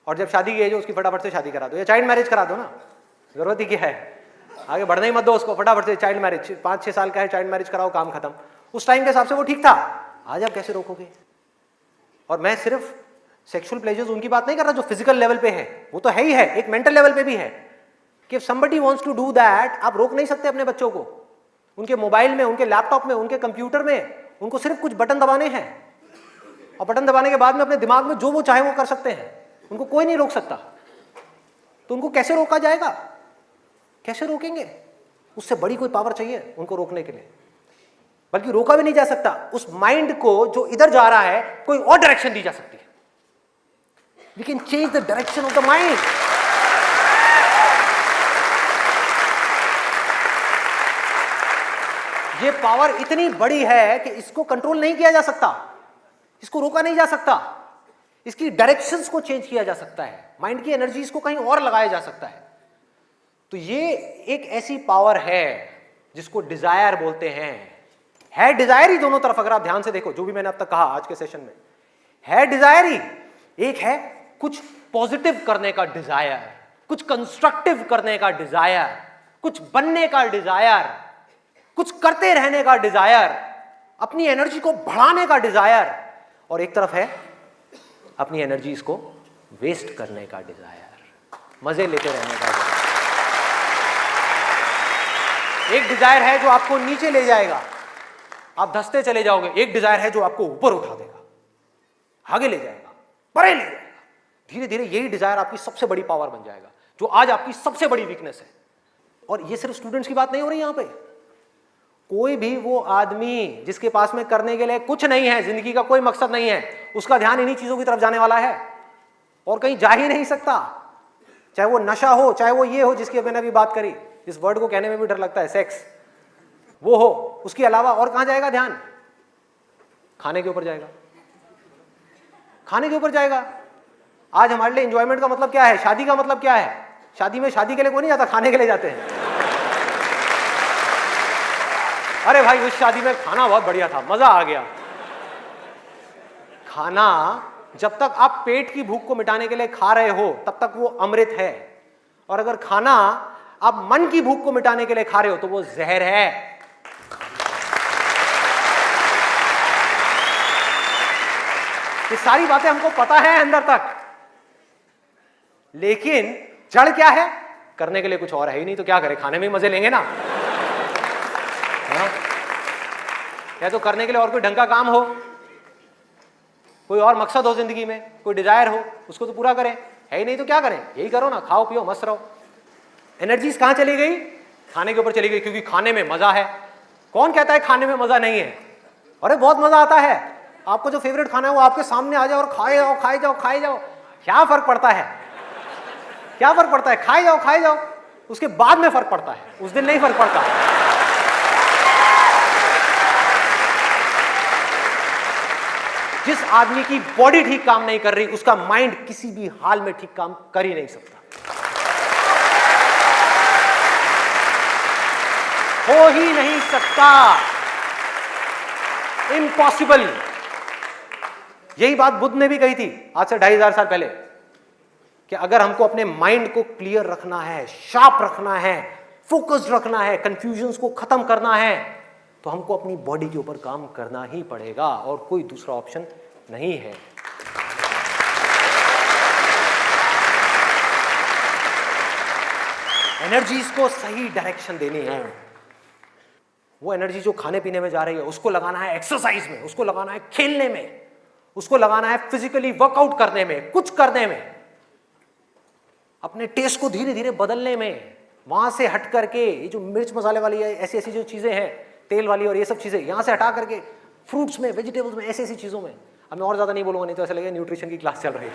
Speaker 1: और जब शादी की एज हो उसकी फटाफट से शादी करा दो, या चाइल्ड मैरिज करा दो ना, जरूरत ही क्या है, आगे बढ़ने ही मत दो उसको, फटाफट से चाइल्ड मैरिज, 5-6 साल का है, चाइल्ड मैरिज कराओ, काम खत्म। उस टाइम के हिसाब से वो ठीक था, आज आप कैसे रोकोगे? और मैं सिर्फ सेक्सुअल प्लेजर्स उनकी बात नहीं कर रहा जो फिजिकल लेवल पे है, वो तो है ही है, एक मेंटल लेवल पे भी है कि if somebody wants to do that, आप रोक नहीं सकते अपने बच्चों को। उनके मोबाइल में, उनके लैपटॉप में, उनके कंप्यूटर में उनको सिर्फ कुछ बटन दबाने हैं, और बटन दबाने के बाद में अपने दिमाग में जो वो चाहे वो कर सकते हैं, उनको कोई नहीं रोक सकता। तो उनको कैसे रोका जाएगा? कैसे रोकेंगे? उससे बड़ी कोई पावर चाहिए उनको रोकने के लिए, बल्कि रोका भी नहीं जा सकता। उस माइंड को जो इधर जा रहा है, कोई और डायरेक्शन दी जा सकती है। We can change the direction of the mind. ये पावर इतनी बड़ी है कि इसको कंट्रोल नहीं किया जा सकता, इसको रोका नहीं जा सकता, इसकी डायरेक्शंस को चेंज किया जा सकता है, माइंड की एनर्जी इसको कहीं और लगाया जा सकता है। तो ये एक ऐसी पावर है जिसको डिजायर बोलते हैं। है डिजायर ही दोनों तरफ, अगर आप ध्यान से देखो जो भी मैंने अब तक कहा आज के सेशन में, है डिजायर ही। एक है कुछ पॉजिटिव करने का डिजायर, कुछ कंस्ट्रक्टिव करने का डिजायर, कुछ बनने का डिजायर, कुछ करते रहने का डिजायर, अपनी एनर्जी को बढ़ाने का डिजायर, और एक तरफ है अपनी एनर्जी को वेस्ट करने का डिजायर, मजे लेते रहने का डिजायर। एक डिजायर है जो आपको नीचे ले जाएगा, आप धंसते चले जाओगे। एक डिजायर है जो आपको ऊपर उठा देगा, आगे ले जाएगा, परे ले जाएगा। धीरे धीरे यही डिजायर आपकी सबसे बड़ी पावर बन जाएगा, जो आज आपकी सबसे बड़ी वीकनेस है। और ये सिर्फ स्टूडेंट्स की बात नहीं हो रही यहां पे, कोई भी वो आदमी जिसके पास में करने के लिए कुछ नहीं है, जिंदगी का कोई मकसद नहीं है, उसका ध्यान इन्हीं चीजों की तरफ जाने वाला है और कहीं जा ही नहीं सकता। चाहे वो नशा हो, चाहे वो ये हो जिसकी मैंने अभी बात करी, इस वर्ड को कहने में भी डर लगता है, सेक्स, वो हो, उसके अलावा और कहां जाएगा ध्यान? खाने के ऊपर जाएगा, खाने के ऊपर जाएगा। आज हमारे लिए एंजॉयमेंट का मतलब क्या है? शादी का मतलब क्या है? शादी में शादी के लिए कोई नहीं जाता, खाने के लिए जाते हैं। अरे भाई उस शादी में खाना बहुत बढ़िया था, मजा आ गया। खाना जब तक आप पेट की भूख को मिटाने के लिए खा रहे हो तब तक वो अमृत है, और अगर खाना आप मन की भूख को मिटाने के लिए खा रहे हो तो वो जहर है। ये सारी बातें हमको पता है अंदर तक, लेकिन जड़ क्या है? करने के लिए कुछ और है ही नहीं, तो क्या करें? खाने में ही मजे लेंगे ना। हाँ? या तो करने के लिए और कोई ढंग का काम हो, कोई और मकसद हो जिंदगी में, कोई डिजायर हो, उसको तो पूरा करें। है ही नहीं तो क्या करें? यही करो ना, खाओ पियो मस्त रहो। एनर्जीज कहां चली गई? खाने के ऊपर चली गई, क्योंकि खाने में मजा है। कौन कहता है खाने में मजा नहीं है? अरे बहुत मजा आता है। आपको जो फेवरेट खाना है वो आपके सामने आ जाए और खाए जाओ खाए जाओ खाए जाओ, क्या फर्क पड़ता है? क्या फर्क पड़ता है? खाए जाओ, उसके बाद में फर्क पड़ता है, उस दिन नहीं फर्क पड़ता। जिस आदमी की बॉडी ठीक काम नहीं कर रही, उसका माइंड किसी भी हाल में ठीक काम कर ही नहीं सकता, हो ही नहीं सकता, इम्पॉसिबल। यही बात बुद्ध ने भी कही थी आज से 2500 साल पहले, कि अगर हमको अपने माइंड को क्लियर रखना है, शार्प रखना है, फोकस्ड रखना है, कंफ्यूजन्स को खत्म करना है, तो हमको अपनी बॉडी के ऊपर काम करना ही पड़ेगा, और कोई दूसरा ऑप्शन नहीं है। एनर्जीज को सही डायरेक्शन देनी है। वो एनर्जी जो खाने पीने में जा रही है उसको लगाना है एक्सरसाइज में, उसको लगाना है खेलने में, उसको लगाना है फिजिकली वर्कआउट करने में, कुछ करने में, अपने टेस्ट को धीरे धीरे बदलने में, वहां से हट करके ये जो मिर्च मसाले वाली है, ऐसी ऐसी जो चीजें हैं तेल वाली और ये सब चीजें, यहां से हटा करके फ्रूट्स में, वेजिटेबल्स में, ऐसी ऐसी चीजों में। अब मैं और ज्यादा नहीं बोलूंगा, नहीं तो ऐसा लगेगा न्यूट्रिशन की क्लास चल रही है।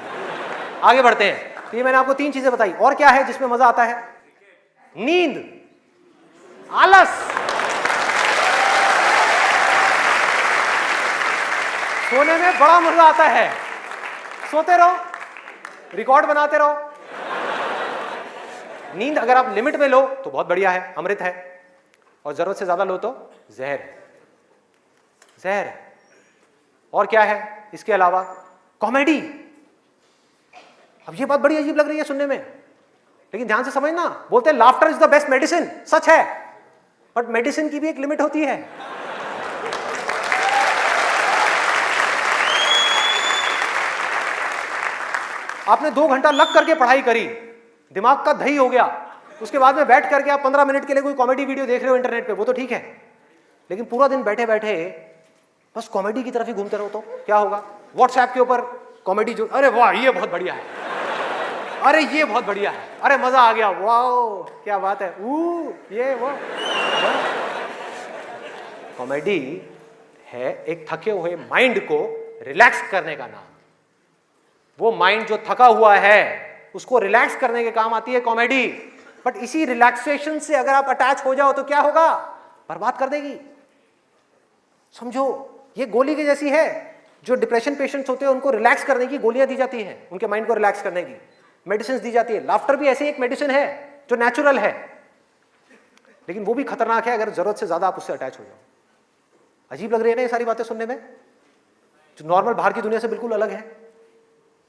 Speaker 1: आगे बढ़ते हैं। तो ये मैंने आपको 3 चीजें बताई। और क्या है जिसमें मजा आता है? नींद, आलस, सोने में बड़ा मजा आता है। सोते रहो, रिकॉर्ड बनाते रहो। नींद अगर आप लिमिट में लो तो बहुत बढ़िया है, अमृत है, और जरूरत से ज्यादा लो तो जहर, जहर। और क्या है इसके अलावा? कॉमेडी। अब ये बात बड़ी अजीब लग रही है सुनने में, लेकिन ध्यान से समझना। बोलते हैं laughter is the best medicine, सच है, बट मेडिसिन की भी एक लिमिट होती है। आपने 2 घंटा लग करके पढ़ाई करी, दिमाग का दही हो गया, उसके बाद में बैठ करके आप 15 मिनट के लिए कोई कॉमेडी वीडियो देख रहे हो इंटरनेट पे, वो तो ठीक है, लेकिन पूरा दिन बैठे बैठे बस कॉमेडी की तरफ ही घूमते रहो तो क्या होगा? व्हाट्सएप के ऊपर कॉमेडी जो, अरे वाह ये बहुत बढ़िया है, अरे ये बहुत बढ़िया है, अरे मजा आ गया, वाह क्या बात है, ये वो। कॉमेडी है एक थके हुए माइंड को रिलैक्स करने का नाम। वो माइंड जो थका हुआ है उसको रिलैक्स करने के काम आती है कॉमेडी। बट इसी रिलैक्सेशन से अगर आप अटैच हो जाओ तो क्या होगा? बर्बाद कर देगी। समझो ये गोली की जैसी है। जो डिप्रेशन पेशेंट्स होते हैं उनको रिलैक्स करने की गोलियां दी जाती हैं, उनके माइंड को रिलैक्स करने की मेडिसिन दी जाती है। लाफ्टर भी ऐसी एक मेडिसिन है जो नेचुरल है, लेकिन वो भी खतरनाक है अगर जरूरत से ज्यादा आप उससे अटैच हो जाओ। अजीब लग रही है ना ये सारी बातें सुनने में, जो नॉर्मल बाहर की दुनिया से बिल्कुल अलग है।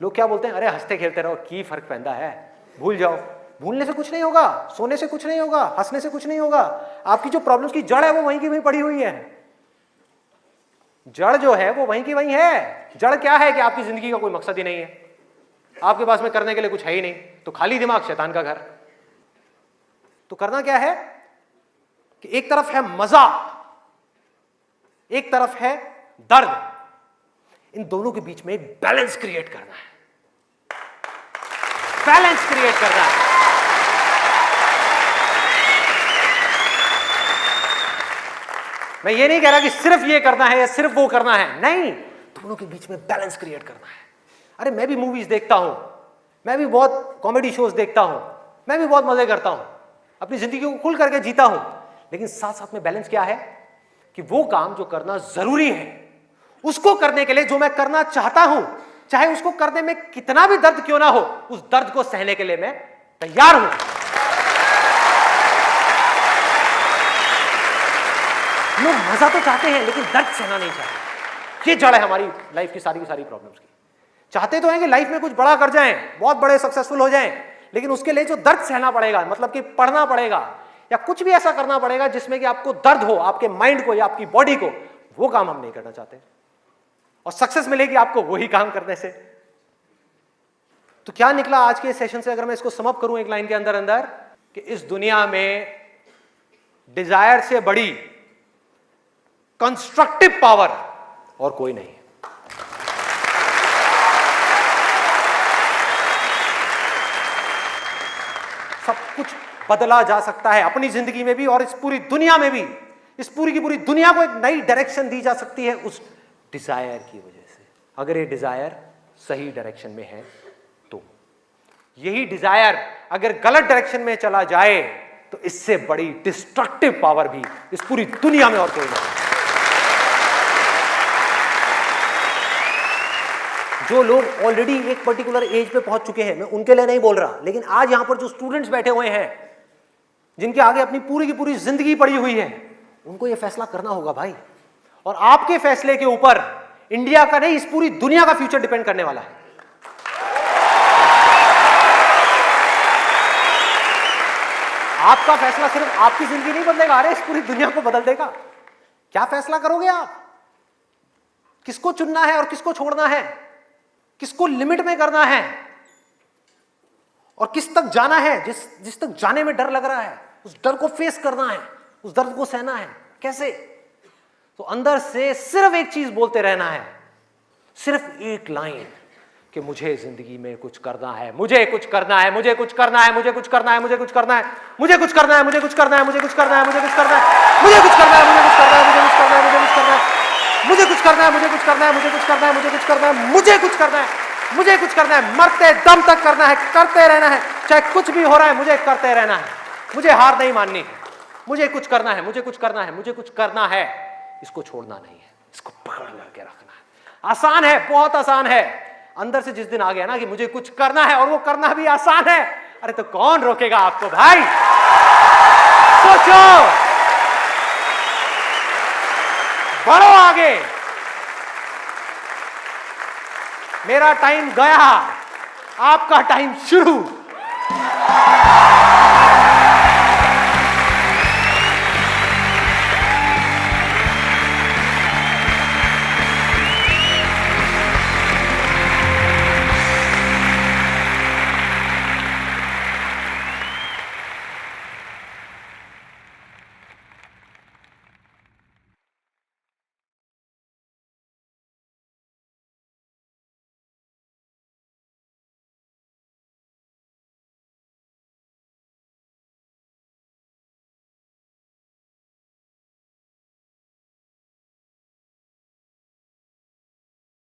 Speaker 1: लोग क्या बोलते हैं? अरे हंसते खेलते रहो, की फर्क पैदा है, भूल जाओ। भूलने से कुछ नहीं होगा, सोने से कुछ नहीं होगा, हंसने से कुछ नहीं होगा। आपकी जो प्रॉब्लम्स की जड़ है वो वहीं की वहीं पड़ी हुई है। जड़ जो है वो वहीं की वहीं है। जड़ क्या है कि आपकी जिंदगी का कोई मकसद ही नहीं है, आपके पास में करने के लिए कुछ है ही नहीं, तो खाली दिमाग शैतान का घर। तो करना क्या है कि एक तरफ है मजा, एक तरफ है दर्द, इन दोनों के बीच में एक बैलेंस क्रिएट करना है। बैलेंस क्रिएट करना है। मैं ये नहीं कह रहा कि सिर्फ ये करना है या सिर्फ वो करना है, नहीं, दोनों के बीच में बैलेंस क्रिएट करना है। अरे मैं भी मूवीज देखता हूं, मैं भी बहुत कॉमेडी शोज देखता हूं, मैं भी बहुत मजे करता हूं, अपनी जिंदगी को खुल करके जीता हूं, लेकिन साथ साथ में बैलेंस क्या है कि वो काम जो करना जरूरी है उसको करने के लिए जो मैं करना चाहता हूं, चाहे उसको करने में कितना भी दर्द क्यों ना हो, उस दर्द को सहने के लिए मैं तैयार हूं। लोग मजा तो चाहते हैं लेकिन दर्द सहना नहीं चाहते। ये जड़ है हमारी लाइफ की सारी प्रॉब्लम्स की। चाहते तो हैं कि लाइफ में कुछ बड़ा कर जाएं, बहुत बड़े सक्सेसफुल हो जाएं, लेकिन उसके लिए जो दर्द सहना पड़ेगा, मतलब कि पढ़ना पड़ेगा या कुछ भी ऐसा करना पड़ेगा जिसमें कि आपको दर्द हो, आपके माइंड को या आपकी बॉडी को, वो काम हम नहीं करना चाहते। और सक्सेस मिलेगी आपको वही काम करने से। तो क्या निकला आज के सेशन से, अगर मैं इसको समअप करूं एक लाइन के अंदर अंदर, कि इस दुनिया में डिजायर से बड़ी कंस्ट्रक्टिव पावर और कोई नहीं है। सब कुछ बदला जा सकता है अपनी जिंदगी में भी और इस पूरी दुनिया में भी। इस पूरी की पूरी दुनिया को एक नई डायरेक्शन दी जा सकती है उस डिजायर की वजह से, अगर ये डिजायर सही डायरेक्शन में है तो। यही डिजायर अगर गलत डायरेक्शन में चला जाए तो इससे बड़ी डिस्ट्रक्टिव पावर भी इस पूरी दुनिया में और कोई नहीं। जो लोग ऑलरेडी एक पर्टिकुलर एज पे पहुंच चुके हैं, मैं उनके लिए नहीं बोल रहा, लेकिन आज यहां पर जो स्टूडेंट्स बैठे हुए हैं, जिनके आगे अपनी पूरी की पूरी जिंदगी पड़ी हुई है, उनको यह फैसला करना होगा भाई। और आपके फैसले के ऊपर इंडिया का नहीं, इस पूरी दुनिया का फ्यूचर डिपेंड करने वाला है। आपका फैसला सिर्फ आपकी जिंदगी नहीं बदलेगा, अरे इस पूरी दुनिया को बदल देगा। क्या फैसला करोगे आप? किसको चुनना है और किसको छोड़ना है, किसको लिमिट में करना है और किस तक जाना है। जिस तक जाने में डर लग रहा है, उस डर को फेस करना है, उस दर्द को सहना है। कैसे? तो अंदर से सिर्फ एक चीज बोलते रहना है, सिर्फ एक लाइन कि मुझे जिंदगी में कुछ करना है, मुझे कुछ करना है, मुझे कुछ करना है, मुझे कुछ करना है, मुझे कुछ करना है, मुझे कुछ करना है, मुझे कुछ करना है, मुझे कुछ करना है, मुझे कुछ करना है, मुझे कुछ करना है, मुझे कुछ करना है, मुझे कुछ करना है, मुझे कुछ करना है, मुझे कुछ करना है, मुझे कुछ करना है, मुझे कुछ करना है, मुझे कुछ करना है, मुझे कुछ करना है, मरते दम तक करना है, करते रहना है, चाहे कुछ भी हो रहा है, मुझे करते रहना है, मुझे हार नहीं माननी, मुझे कुछ करना है, मुझे कुछ करना है, मुझे कुछ करना है, इसको छोड़ना नहीं है, इसको पकड़ करके रखना है। आसान है, बहुत आसान है। अंदर से जिस दिन आ गया ना कि मुझे कुछ करना है और वो करना भी आसान है, अरे तो कौन रोकेगा आपको भाई? सोचो, बढ़ो आगे। मेरा टाइम गया, आपका टाइम शुरू।